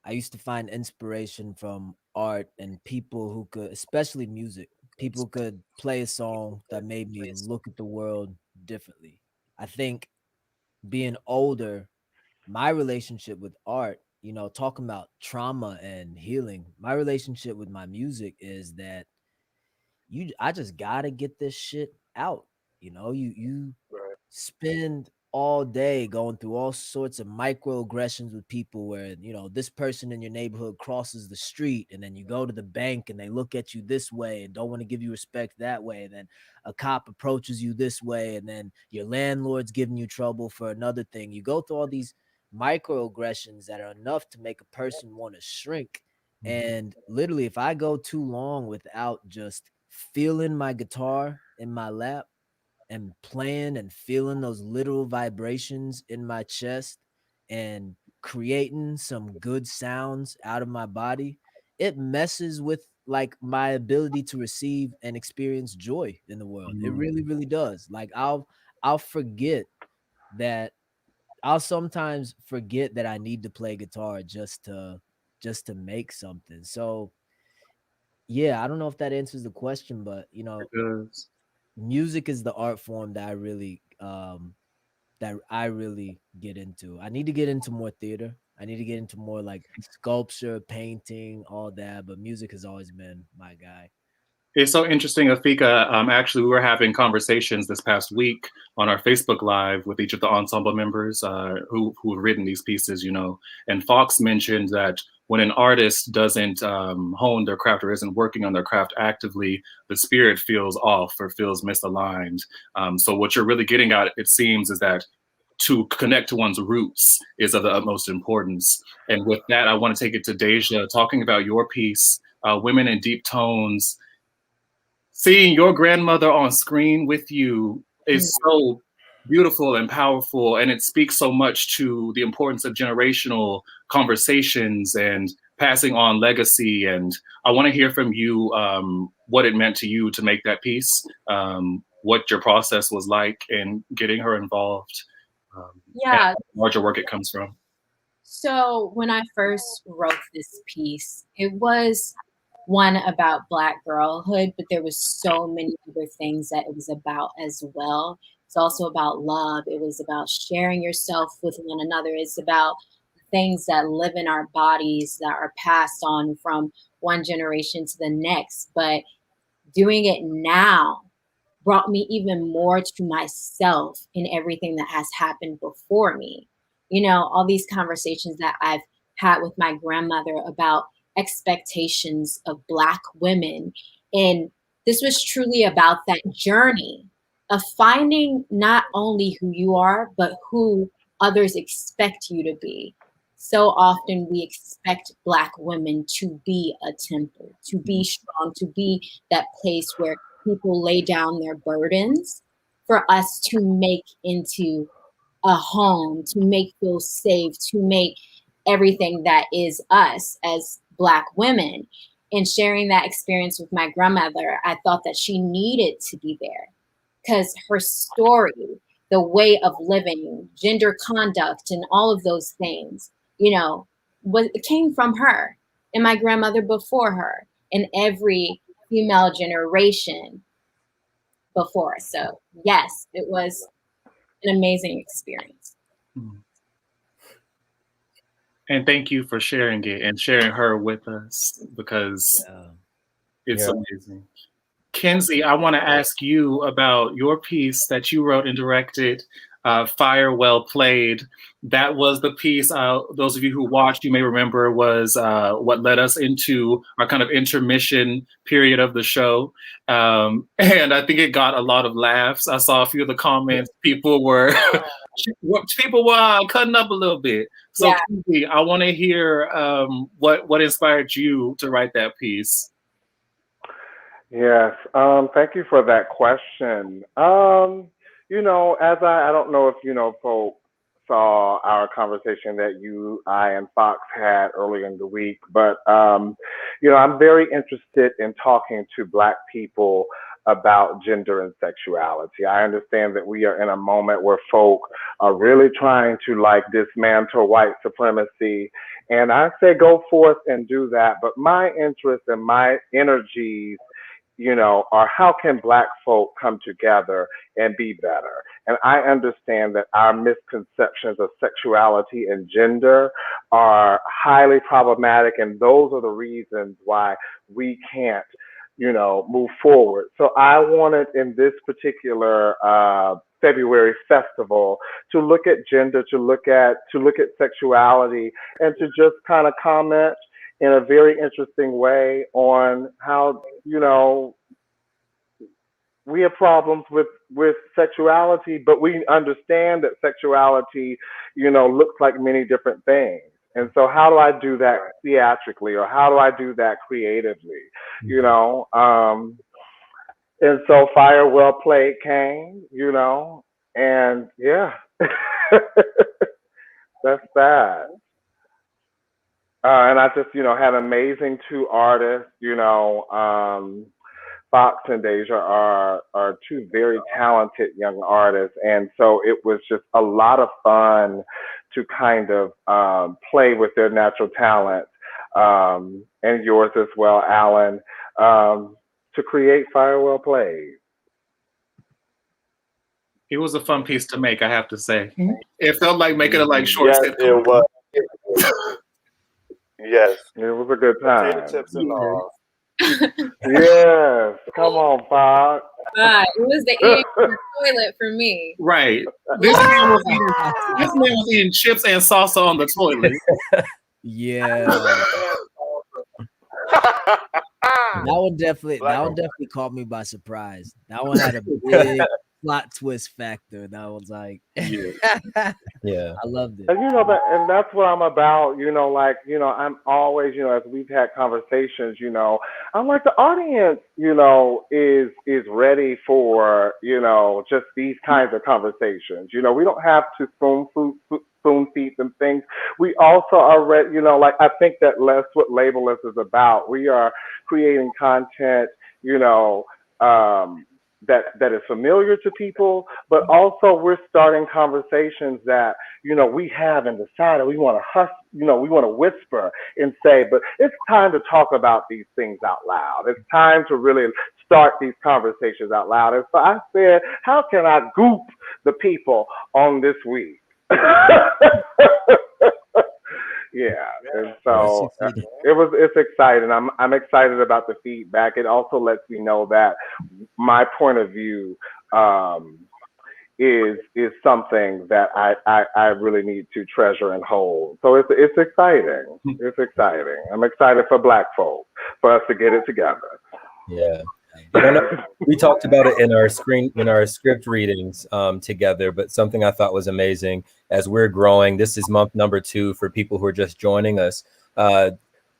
I used to find inspiration from art and people who could, especially music, people could play a song that made me look at the world differently. I think being older, my relationship with art, talking about trauma and healing, my relationship with my music is that I just gotta get this shit out. You spend all day going through all sorts of microaggressions with people where, this person in your neighborhood crosses the street and then you go to the bank and they look at you this way and don't want to give you respect that way. And then a cop approaches you this way and then your landlord's giving you trouble for another thing. You go through all these microaggressions that are enough to make a person want to shrink. And literally, if I go too long without just feeling my guitar in my lap and playing and feeling those literal vibrations in my chest and creating some good sounds out of my body, it messes with like my ability to receive and experience joy in the world. It really, really does. Like I'll forget that. I'll sometimes forget that I need to play guitar just to make something. So yeah, I don't know if that answers the question, but music is the art form that I really get into. I need to get into more theater. I need to get into more like sculpture, painting, all that, but music has always been my guy. It's so interesting, Afika. Actually, we were having conversations this past week on our Facebook Live with each of the ensemble members who have written these pieces, And Fox mentioned that when an artist doesn't hone their craft or isn't working on their craft actively, the spirit feels off or feels misaligned. So what you're really getting at, it seems, is that to connect to one's roots is of the utmost importance. And with that, I want to take it to Deja, talking about your piece, Women in Deep Tones. Seeing your grandmother on screen with you is so beautiful and powerful, and it speaks so much to the importance of generational conversations and passing on legacy. And I want to hear from you what it meant to you to make that piece, what your process was like in getting her involved, and larger work it comes from. So when I first wrote this piece, it was one about Black girlhood, but there was so many other things that it was about as well. It's also about love. It was about sharing yourself with one another. It's about things that live in our bodies that are passed on from one generation to the next. But doing it now brought me even more to myself in everything that has happened before me. All these conversations that I've had with my grandmother about expectations of Black women. And this was truly about that journey of finding not only who you are, but who others expect you to be. So often we expect Black women to be a temple, to be strong, to be that place where people lay down their burdens for us to make into a home, to make feel safe, to make everything that is us as Black women. And sharing that experience with my grandmother, I thought that she needed to be there because her story, the way of living, gender conduct, and all of those things, it came from her and my grandmother before her and every female generation before. So yes, it was an amazing experience. And thank you for sharing it and sharing her with us because it's amazing. Kenzie, I want to ask you about your piece that you wrote and directed, Fire Well Played. That was the piece, those of you who watched, you may remember, was what led us into our kind of intermission period of the show. And I think it got a lot of laughs. I saw a few of the comments. People were cutting up a little bit. So Yeah. Kenzie, I want to hear what inspired you to write that piece. Yes. Thank you for that question. As I don't know if folks saw our conversation that I, and Fox had earlier in the week, but I'm very interested in talking to Black people about gender and sexuality. I understand that we are in a moment where folk are really trying to dismantle white supremacy. And I say go forth and do that. But my interest and my energies or how can Black folk come together and be better? And I understand that our misconceptions of sexuality and gender are highly problematic, and those are the reasons why we can't, move forward. So I wanted in this particular February festival to look at gender, to look at sexuality, and to just kind of comment in a very interesting way on how we have problems with sexuality, but we understand that sexuality looks like many different things. And so how do I do that theatrically, or how do I do that creatively? And so Fire Well Played came, and yeah. That's that. And I just, had amazing two artists, Fox and Deja are two very talented young artists. And so it was just a lot of fun to kind of play with their natural talent, and yours as well, Alan, to create Fire Well Played. It was a fun piece to make, I have to say. It felt like making it like short. Yes, it was. Yes. It was a good time. Potato chips and all. Yes. Come on, Fox. It was the eating in the toilet for me. Right. This man was eating chips and salsa on the toilet. Yeah. That one definitely caught me by surprise. That one had a big plot twist factor. That was like, yeah, I loved it. And and that's what I'm about. I'm always, as we've had conversations, I'm like, the audience, is ready for, just these kinds of conversations. We don't have to spoon feed them things. We also are ready, I think that's what Labelless is about. We are creating content, that is familiar to people, but also we're starting conversations that, we have in the side, and we want to we want to whisper and say, but it's time to talk about these things out loud. It's time to really start these conversations out loud. And so I said, how can I goop the people on this week? Yeah, and so it's exciting. I'm excited about the feedback. It also lets me know that my point of view is something that I really need to treasure and hold. So it's exciting. It's exciting. I'm excited for Black folk, for us to get it together. Yeah. And I know we talked about it in our script readings together, but something I thought was amazing as we're growing. This is month number 2 for people who are just joining us.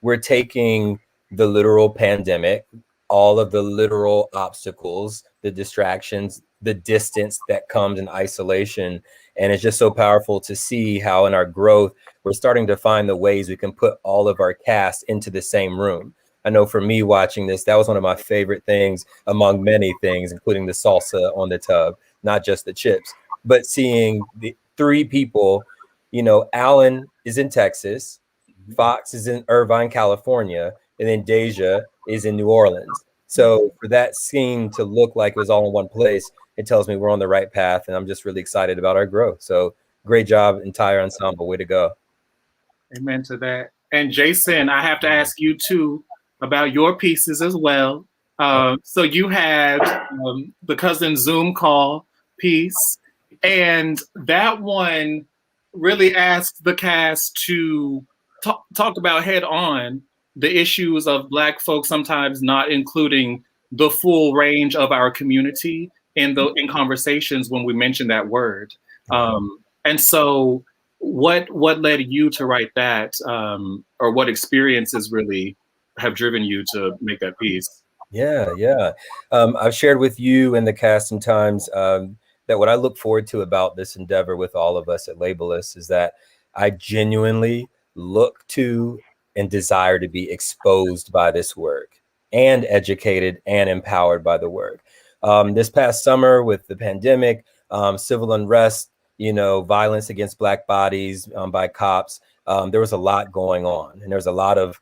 We're taking the literal pandemic, all of the literal obstacles, the distractions, the distance that comes in isolation. And it's just so powerful to see how in our growth, we're starting to find the ways we can put all of our cast into the same room. I know for me watching this, that was one of my favorite things among many things, including the salsa on the tub, not just the chips, but seeing the 3 people, Alan is in Texas, Fox is in Irvine, California, and then Deja is in New Orleans. So for that scene to look like it was all in one place, it tells me we're on the right path, and I'm just really excited about our growth. So great job, entire ensemble. Way to go. Amen to that. And Jason, I have to ask you too about your pieces as well. So you had the cousin Zoom call piece, and that one really asked the cast to talk about head on the issues of Black folks sometimes not including the full range of our community in conversations when we mention that word. And so what led you to write that, or what experiences really have driven you to make that piece? Yeah. I've shared with you and the cast sometimes that what I look forward to about this endeavor with all of us at Labelless is that I genuinely look to and desire to be exposed by this work and educated and empowered by the work. This past summer with the pandemic, civil unrest, violence against Black bodies by cops, there was a lot going on, and there's a lot of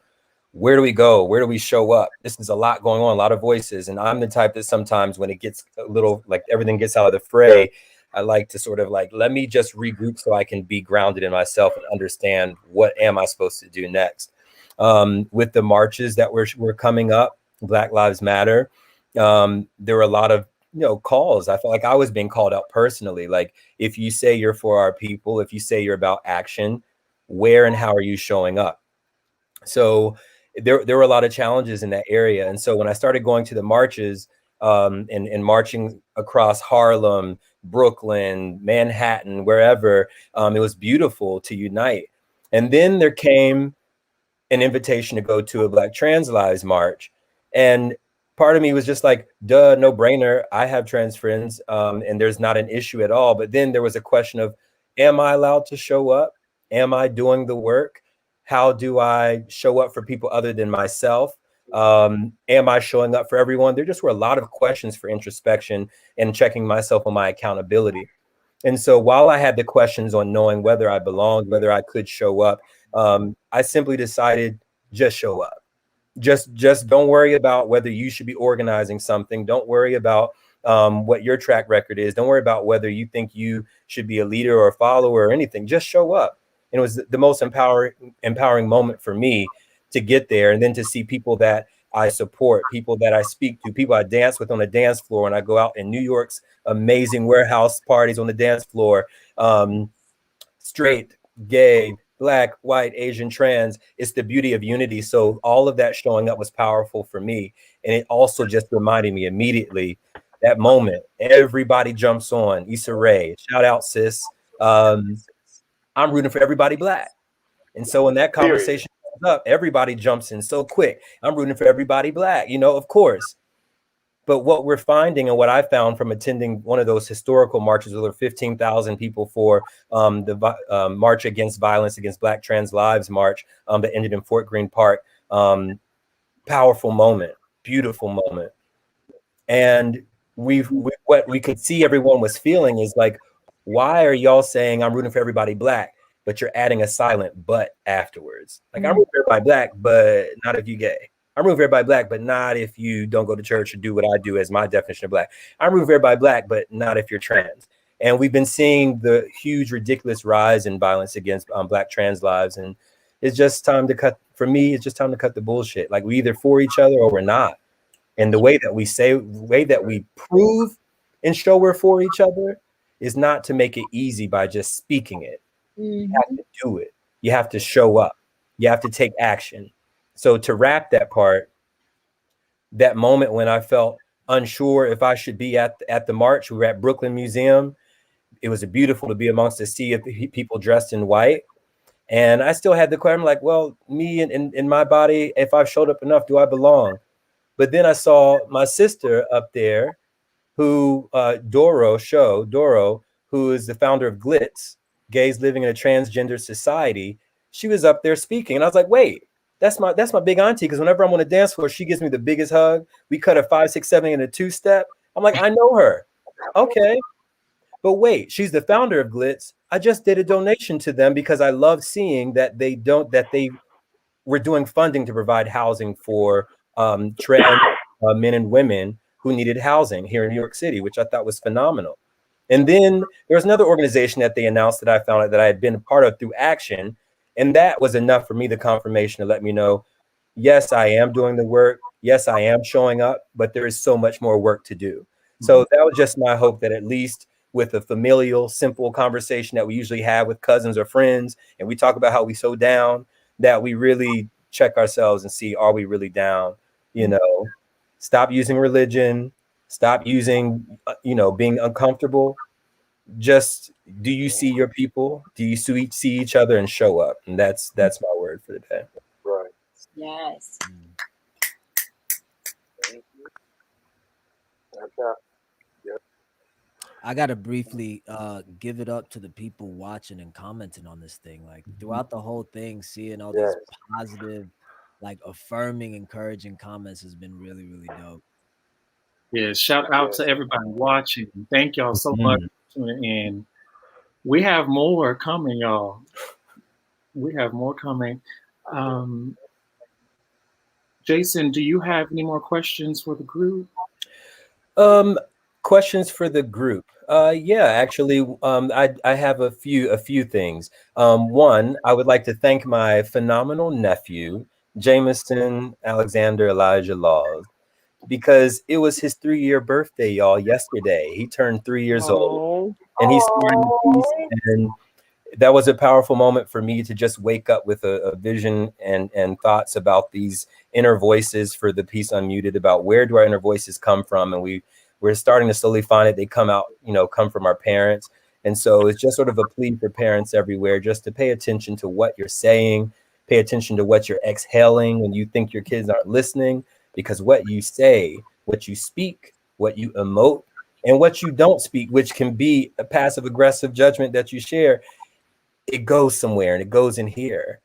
where do we go? Where do we show up? This is a lot going on, a lot of voices. And I'm the type that sometimes when it gets a little like everything gets out of the fray, I like to sort of like, let me just regroup so I can be grounded in myself and understand what am I supposed to do next. With the marches that were coming up, Black Lives Matter, there were a lot of calls. I felt like I was being called out personally. Like, if you say you're for our people, if you say you're about action, where and how are you showing up? So there were a lot of challenges in that area. And so when I started going to the marches and marching across Harlem, Brooklyn, Manhattan, wherever, it was beautiful to unite. And then there came an invitation to go to a Black Trans Lives March. And part of me was just like, duh, no brainer. I have trans friends and there's not an issue at all. But then there was a question of, am I allowed to show up? Am I doing the work? How do I show up for people other than myself? Am I showing up for everyone? There just were a lot of questions for introspection and checking myself on my accountability. And so while I had the questions on knowing whether I belonged, whether I could show up, I simply decided just show up. Just don't worry about whether you should be organizing something. Don't worry about what your track record is. Don't worry about whether you think you should be a leader or a follower or anything. Just show up. And it was the most empowering moment for me to get there, and then to see people that I support, people that I speak to, people I dance with on the dance floor, and I go out in New York's amazing warehouse parties on the dance floor. Straight, gay, Black, white, Asian, trans. It's the beauty of unity. So all of that showing up was powerful for me. And it also just reminded me immediately that moment, everybody jumps on. Issa Rae, shout out, sis. I'm rooting for everybody Black. And so when that conversation comes up, everybody jumps in so quick. I'm rooting for everybody Black, of course. But what we're finding, and what I found from attending one of those historical marches, where there were 15,000 people for the March Against Violence Against Black Trans Lives March that ended in Fort Greene Park. Powerful moment, beautiful moment. And what we could see everyone was feeling is like, why are y'all saying I'm rooting for everybody Black, but you're adding a silent but afterwards? Like, I'm rooting for everybody Black, but not if you gay. I'm rooting for everybody Black, but not if you don't go to church or do what I do as my definition of Black. I'm rooting for everybody Black, but not if you're trans. And we've been seeing the huge, ridiculous rise in violence against Black trans lives. And it's just time to cut, for me, it's just time to cut the bullshit. Like, we're either for each other or we're not. And the way that we say, the way that we prove and show we're for each other is not to make it easy by just speaking it. You have to do it. You have to show up. You have to take action. So to wrap that part, that moment when I felt unsure if I should be at the march. We were at Brooklyn Museum. It was beautiful to be amongst a sea of people dressed in white. And I still had the question, like, well, me in my body, if I've showed up enough, do I belong? But then I saw my sister up there, who Doro, who is the founder of Glitz, Gays Living in a Transgender Society. She was up there speaking, and I was like, wait, that's my big auntie. Because whenever I'm on a dance floor, she gives me the biggest hug. We cut a 5, 6, 7 in a 2-step. I'm like, I know her. Okay. But wait, she's the founder of Glitz. I just did a donation to them because I love seeing that they were doing funding to provide housing for trans men and women who needed housing here in New York City, which I thought was phenomenal. And then there was another organization that they announced that I found out that I had been a part of through Action, and that was enough for me, the confirmation to let me know, yes, I am doing the work. Yes, I am showing up, but there is so much more work to do. So that was just my hope that at least with a familial, simple conversation that we usually have with cousins or friends, and we talk about how we so down, that we really check ourselves and see, are we really down? You know, stop using religion, stop using, being uncomfortable. Just, do you see your people? Do you see each other and show up? And that's my word for the day. Right. Yes. Okay. Yep. I gotta briefly give it up to the people watching and commenting on this thing. Like throughout the whole thing, seeing all these Yes. positive, like affirming, encouraging comments has been really, really dope. Yeah, shout out to everybody watching. Thank y'all so much Mhm. for tuning in. We have more coming, y'all. We have more coming. Um, Jason, do you have any more questions for the group? Questions for the group. Yeah, actually, I have a few things. One, I would like to thank my phenomenal nephew, Jameson Alexander Elijah Laws, because it was his 3-year birthday, y'all, yesterday. He turned 3 years old, Oh, and he started a piece, and that was a powerful moment for me to just wake up with a vision and thoughts about these inner voices for the piece Unmuted, about where do our inner voices come from. And we're starting to slowly find it. They come from our parents. And so it's just sort of a plea for parents everywhere, just to pay attention to what you're saying, pay attention to what you're exhaling when you think your kids aren't listening, because what you say, what you speak, what you emote, and what you don't speak, which can be a passive aggressive judgment that you share, it goes somewhere, and it goes in here.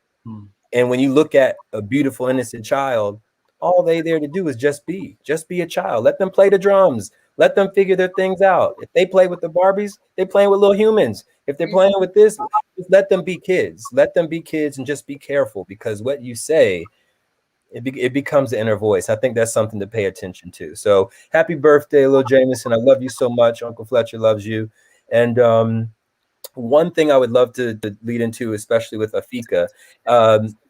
And when you look at a beautiful, innocent child, all they there to do is just be a child. Let them play the drums. Let them figure their things out. If they play with the Barbies, they playing with little humans. If they're playing with this, just let them be kids. Let them be kids, and just be careful, because what you say, it becomes the inner voice. I think that's something to pay attention to. So happy birthday, little Jameson. I love you so much. Uncle Fletcher loves you. And one thing I would love to lead into, especially with Afika,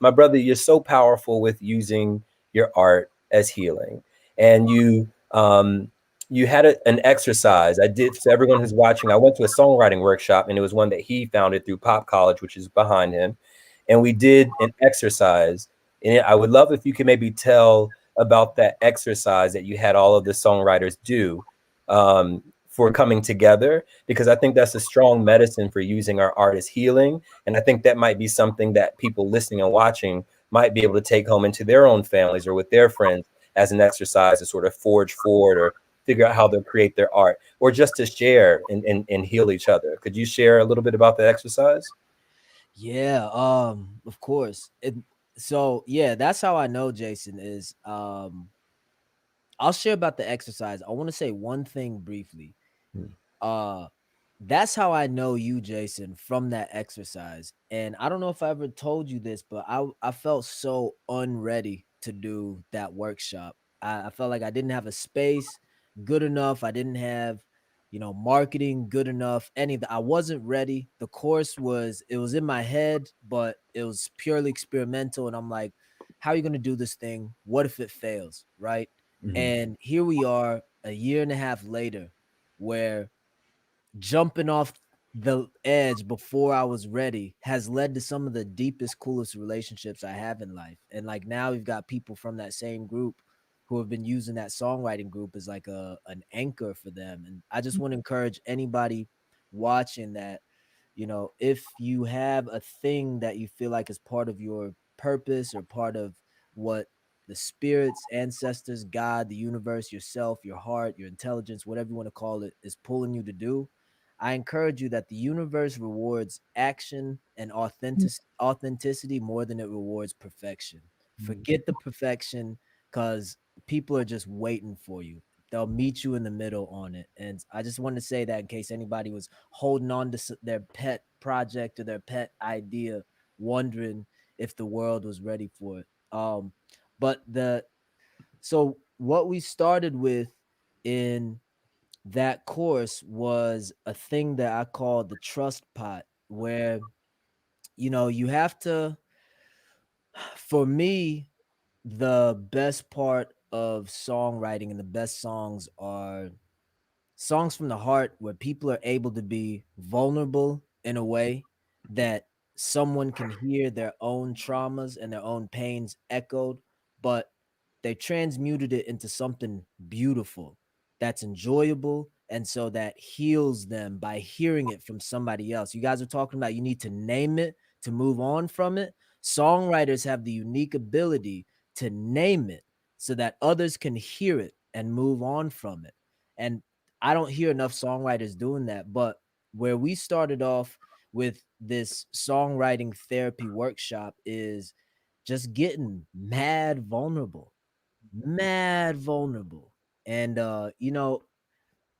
my brother, you're so powerful with using your art as healing, and you had an exercise. I did, for everyone who's watching, I went to a songwriting workshop, and it was one that he founded through Pop College, which is behind him, and we did an exercise. And I would love if you could maybe tell about that exercise that you had all of the songwriters do, for coming together, because I think that's a strong medicine for using our art as healing. And I think that might be something that people listening and watching might be able to take home into their own families or with their friends as an exercise to sort of forge forward or figure out how they'll create their art, or just to share and heal each other. Could you share a little bit about the exercise? Yeah, of course. So yeah, that's how I know Jason is. I'll share about the exercise. I want to say one thing briefly. Uh that's how I know you, Jason, from that exercise. And I don't know if I ever told you this, but I felt so unready to do that workshop. I felt like I didn't have a space good enough. I didn't have, marketing good enough. I wasn't ready. The course was in my head, but it was purely experimental. And I'm like, how are you gonna do this thing? What if it fails? Right. And here we are a year and a half later, where jumping off the edge before I was ready has led to some of the deepest, coolest relationships I have in life. And like now we've got people from that same group who have been using that songwriting group as like an anchor for them. And I just want to encourage anybody watching that, if you have a thing that you feel like is part of your purpose or part of what the spirits, ancestors, God, the universe, yourself, your heart, your intelligence, whatever you want to call it, is pulling you to do, I encourage you that the universe rewards action and authenticity more than it rewards perfection. Forget the perfection, because people are just waiting for you. They'll meet you in the middle on it. And I just wanted to say that in case anybody was holding on to their pet project or their pet idea, wondering if the world was ready for it. But so what we started with in that course was a thing that I call the trust pot, where you have to, for me, the best part of songwriting and the best songs are songs from the heart, where people are able to be vulnerable in a way that someone can hear their own traumas and their own pains echoed, but they transmuted it into something beautiful that's enjoyable, and so that heals them by hearing it from somebody else. You guys are talking about you need to name it to move on from it. Songwriters have the unique ability to name it so that others can hear it and move on from it. And I don't hear enough songwriters doing that. But where we started off with this songwriting therapy workshop is just getting mad vulnerable. And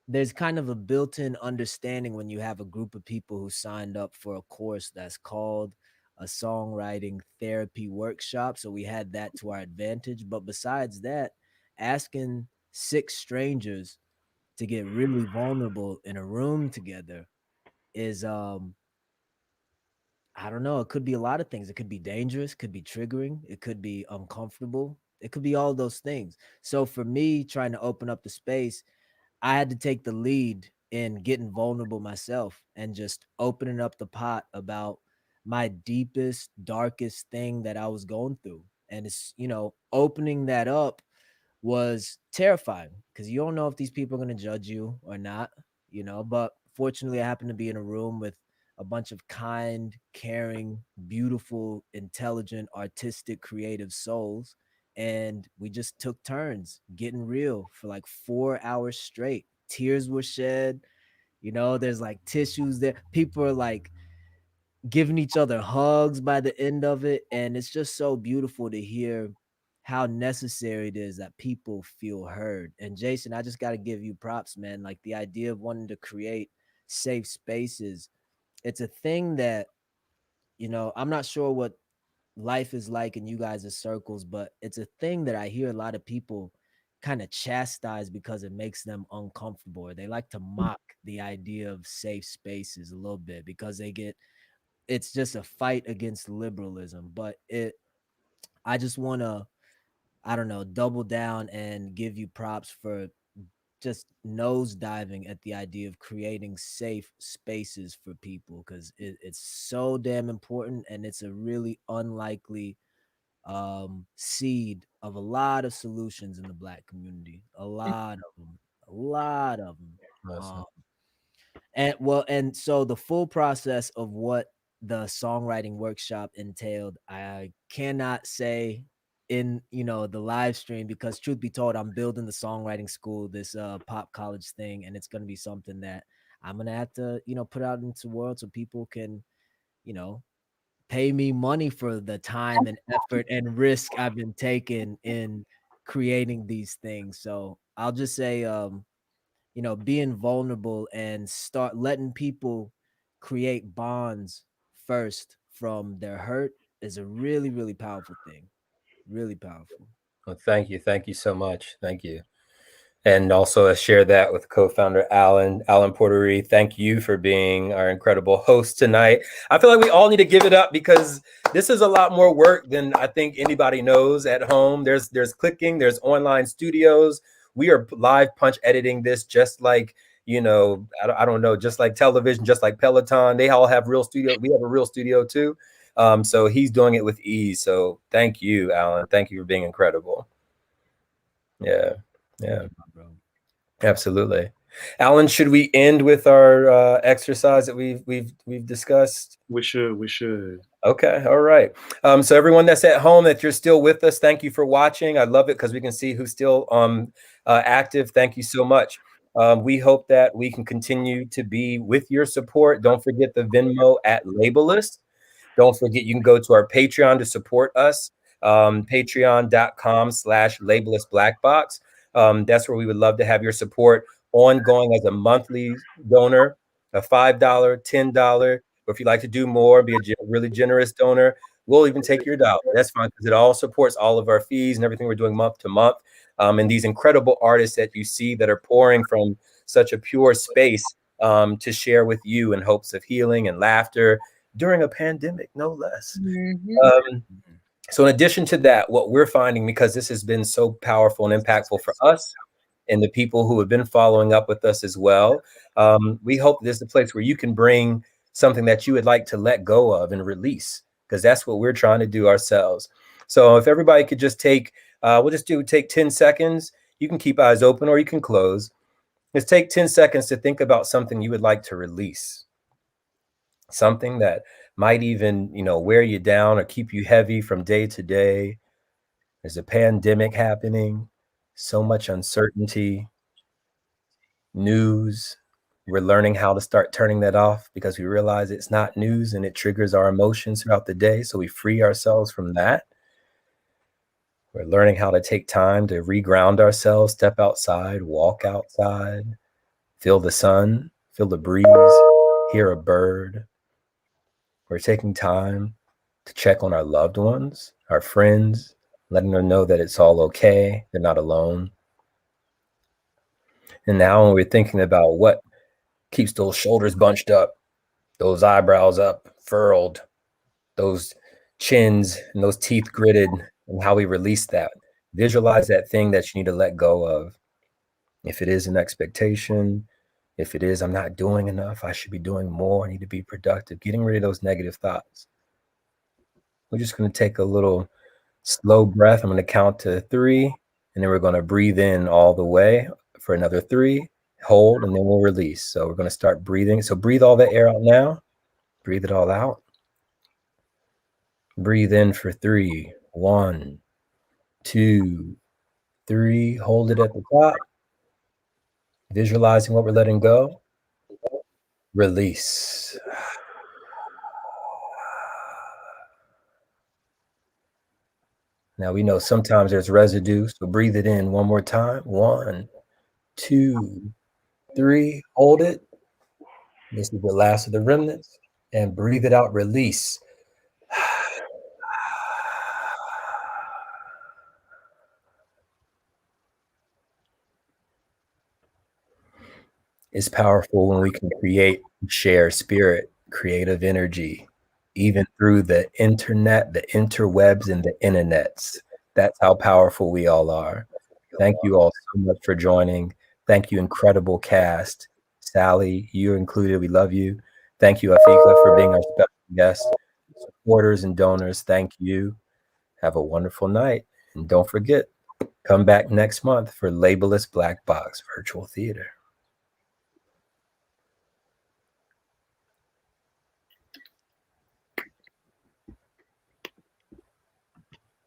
there's kind of a built-in understanding when you have a group of people who signed up for a course that's called a songwriting therapy workshop. So we had that to our advantage. But besides that, asking six strangers to get really vulnerable in a room together is I don't know, it could be a lot of things. It could be dangerous, could be triggering, it could be uncomfortable, it could be all those things. So for me, trying to open up the space, I had to take the lead in getting vulnerable myself and just opening up the pot about my deepest, darkest thing that I was going through. And it's, opening that up was terrifying, because you don't know if these people are going to judge you or not, but fortunately I happened to be in a room with a bunch of kind, caring, beautiful, intelligent, artistic, creative souls, and we just took turns getting real for like 4 hours straight. Tears were shed, there's like tissues there, people are like giving each other hugs by the end of it. And it's just so beautiful to hear how necessary it is that people feel heard. And Jason, I just got to give you props, man. Like the idea of wanting to create safe spaces, it's a thing that, I'm not sure what life is like in you guys' circles, but it's a thing that I hear a lot of people kind of chastise because it makes them uncomfortable, or they like to mock the idea of safe spaces a little bit because it's just a fight against liberalism. But I just want to, I don't know, double down and give you props for just nose diving at the idea of creating safe spaces for people, because it's so damn important, and it's a really unlikely seed of a lot of solutions in the Black community. A lot of them. A lot of them. Awesome. And so the full process of what the songwriting workshop entailed, I cannot say in the live stream, because truth be told, I'm building the songwriting school, this pop college thing, and it's going to be something that I'm going to have to put out into the world so people can you know pay me money for the time and effort and risk I've been taking in creating these things. So I'll just say being vulnerable and start letting people create bonds first from their hurt is a really, really powerful thing. Really powerful. Well, thank you so much, thank you. And also share that with co-founder Alan Portery. Thank you for being our incredible host tonight. I feel like we all need to give it up, because this is a lot more work than I think anybody knows at home. There's clicking, there's online studios. We are live punch editing this just like, I don't know, just like television, just like Peloton. They all have real studio. We have a real studio too. So he's doing it with ease. So thank you, Alan. Thank you for being incredible. Yeah. Absolutely. Alan, should we end with our exercise that we've discussed? We should. Okay, all right. So everyone that's at home, that you're still with us, thank you for watching. I love it because we can see who's still active. Thank you so much. We hope that we can continue to be with your support. Don't forget the Venmo at Labelless. Don't forget, you can go to our Patreon to support us. Patreon.com/labellessblackbox. That's where we would love to have your support ongoing as a monthly donor, a $5, $10. Or if you'd like to do more, be a really generous donor, we'll even take your dollar. That's fine, because it all supports all of our fees and everything we're doing month to month. And these incredible artists that you see that are pouring from such a pure space to share with you in hopes of healing and laughter during a pandemic, no less. So in addition to that, what we're finding, because this has been so powerful and impactful for us and the people who have been following up with us as well, we hope this is a place where you can bring something that you would like to let go of and release, because that's what we're trying to do ourselves. So if everybody could just take 10 seconds. You can keep eyes open or you can close. Just take 10 seconds to think about something you would like to release. Something that might even, wear you down or keep you heavy from day to day. There's a pandemic happening, so much uncertainty, news. We're learning how to start turning that off because we realize it's not news and it triggers our emotions throughout the day. So we free ourselves from that. We're learning how to take time to reground ourselves, step outside, walk outside, feel the sun, feel the breeze, hear a bird. We're taking time to check on our loved ones, our friends, letting them know that it's all okay, they're not alone. And now when we're thinking about what keeps those shoulders bunched up, those eyebrows up, furrowed, those chins and those teeth gritted, and how we release that. Visualize that thing that you need to let go of. If it is an expectation, if it is, I'm not doing enough, I should be doing more, I need to be productive, getting rid of those negative thoughts. We're just going to take a little slow breath. I'm going to count to 3, and then we're going to breathe in all the way for another 3, hold, and then we'll release. So we're going to start breathing. So breathe all the air out now. Breathe it all out. Breathe in for 3. 1, 2, 3. Hold it at the top. Visualizing what we're letting go. Release. Now we know sometimes there's residue, so breathe it in one more time. 1, 2, 3. Hold it. This is the last of the remnants. And breathe it out. Release. It's powerful when we can create, share spirit, creative energy, even through the internet, the interwebs, and the internets. That's how powerful we all are. Thank you all so much for joining. Thank you, incredible cast. Sally, you included, we love you. Thank you, Afika, for being our special guest. Supporters and donors, thank you. Have a wonderful night. And don't forget, come back next month for Labelless Black Box Virtual Theater.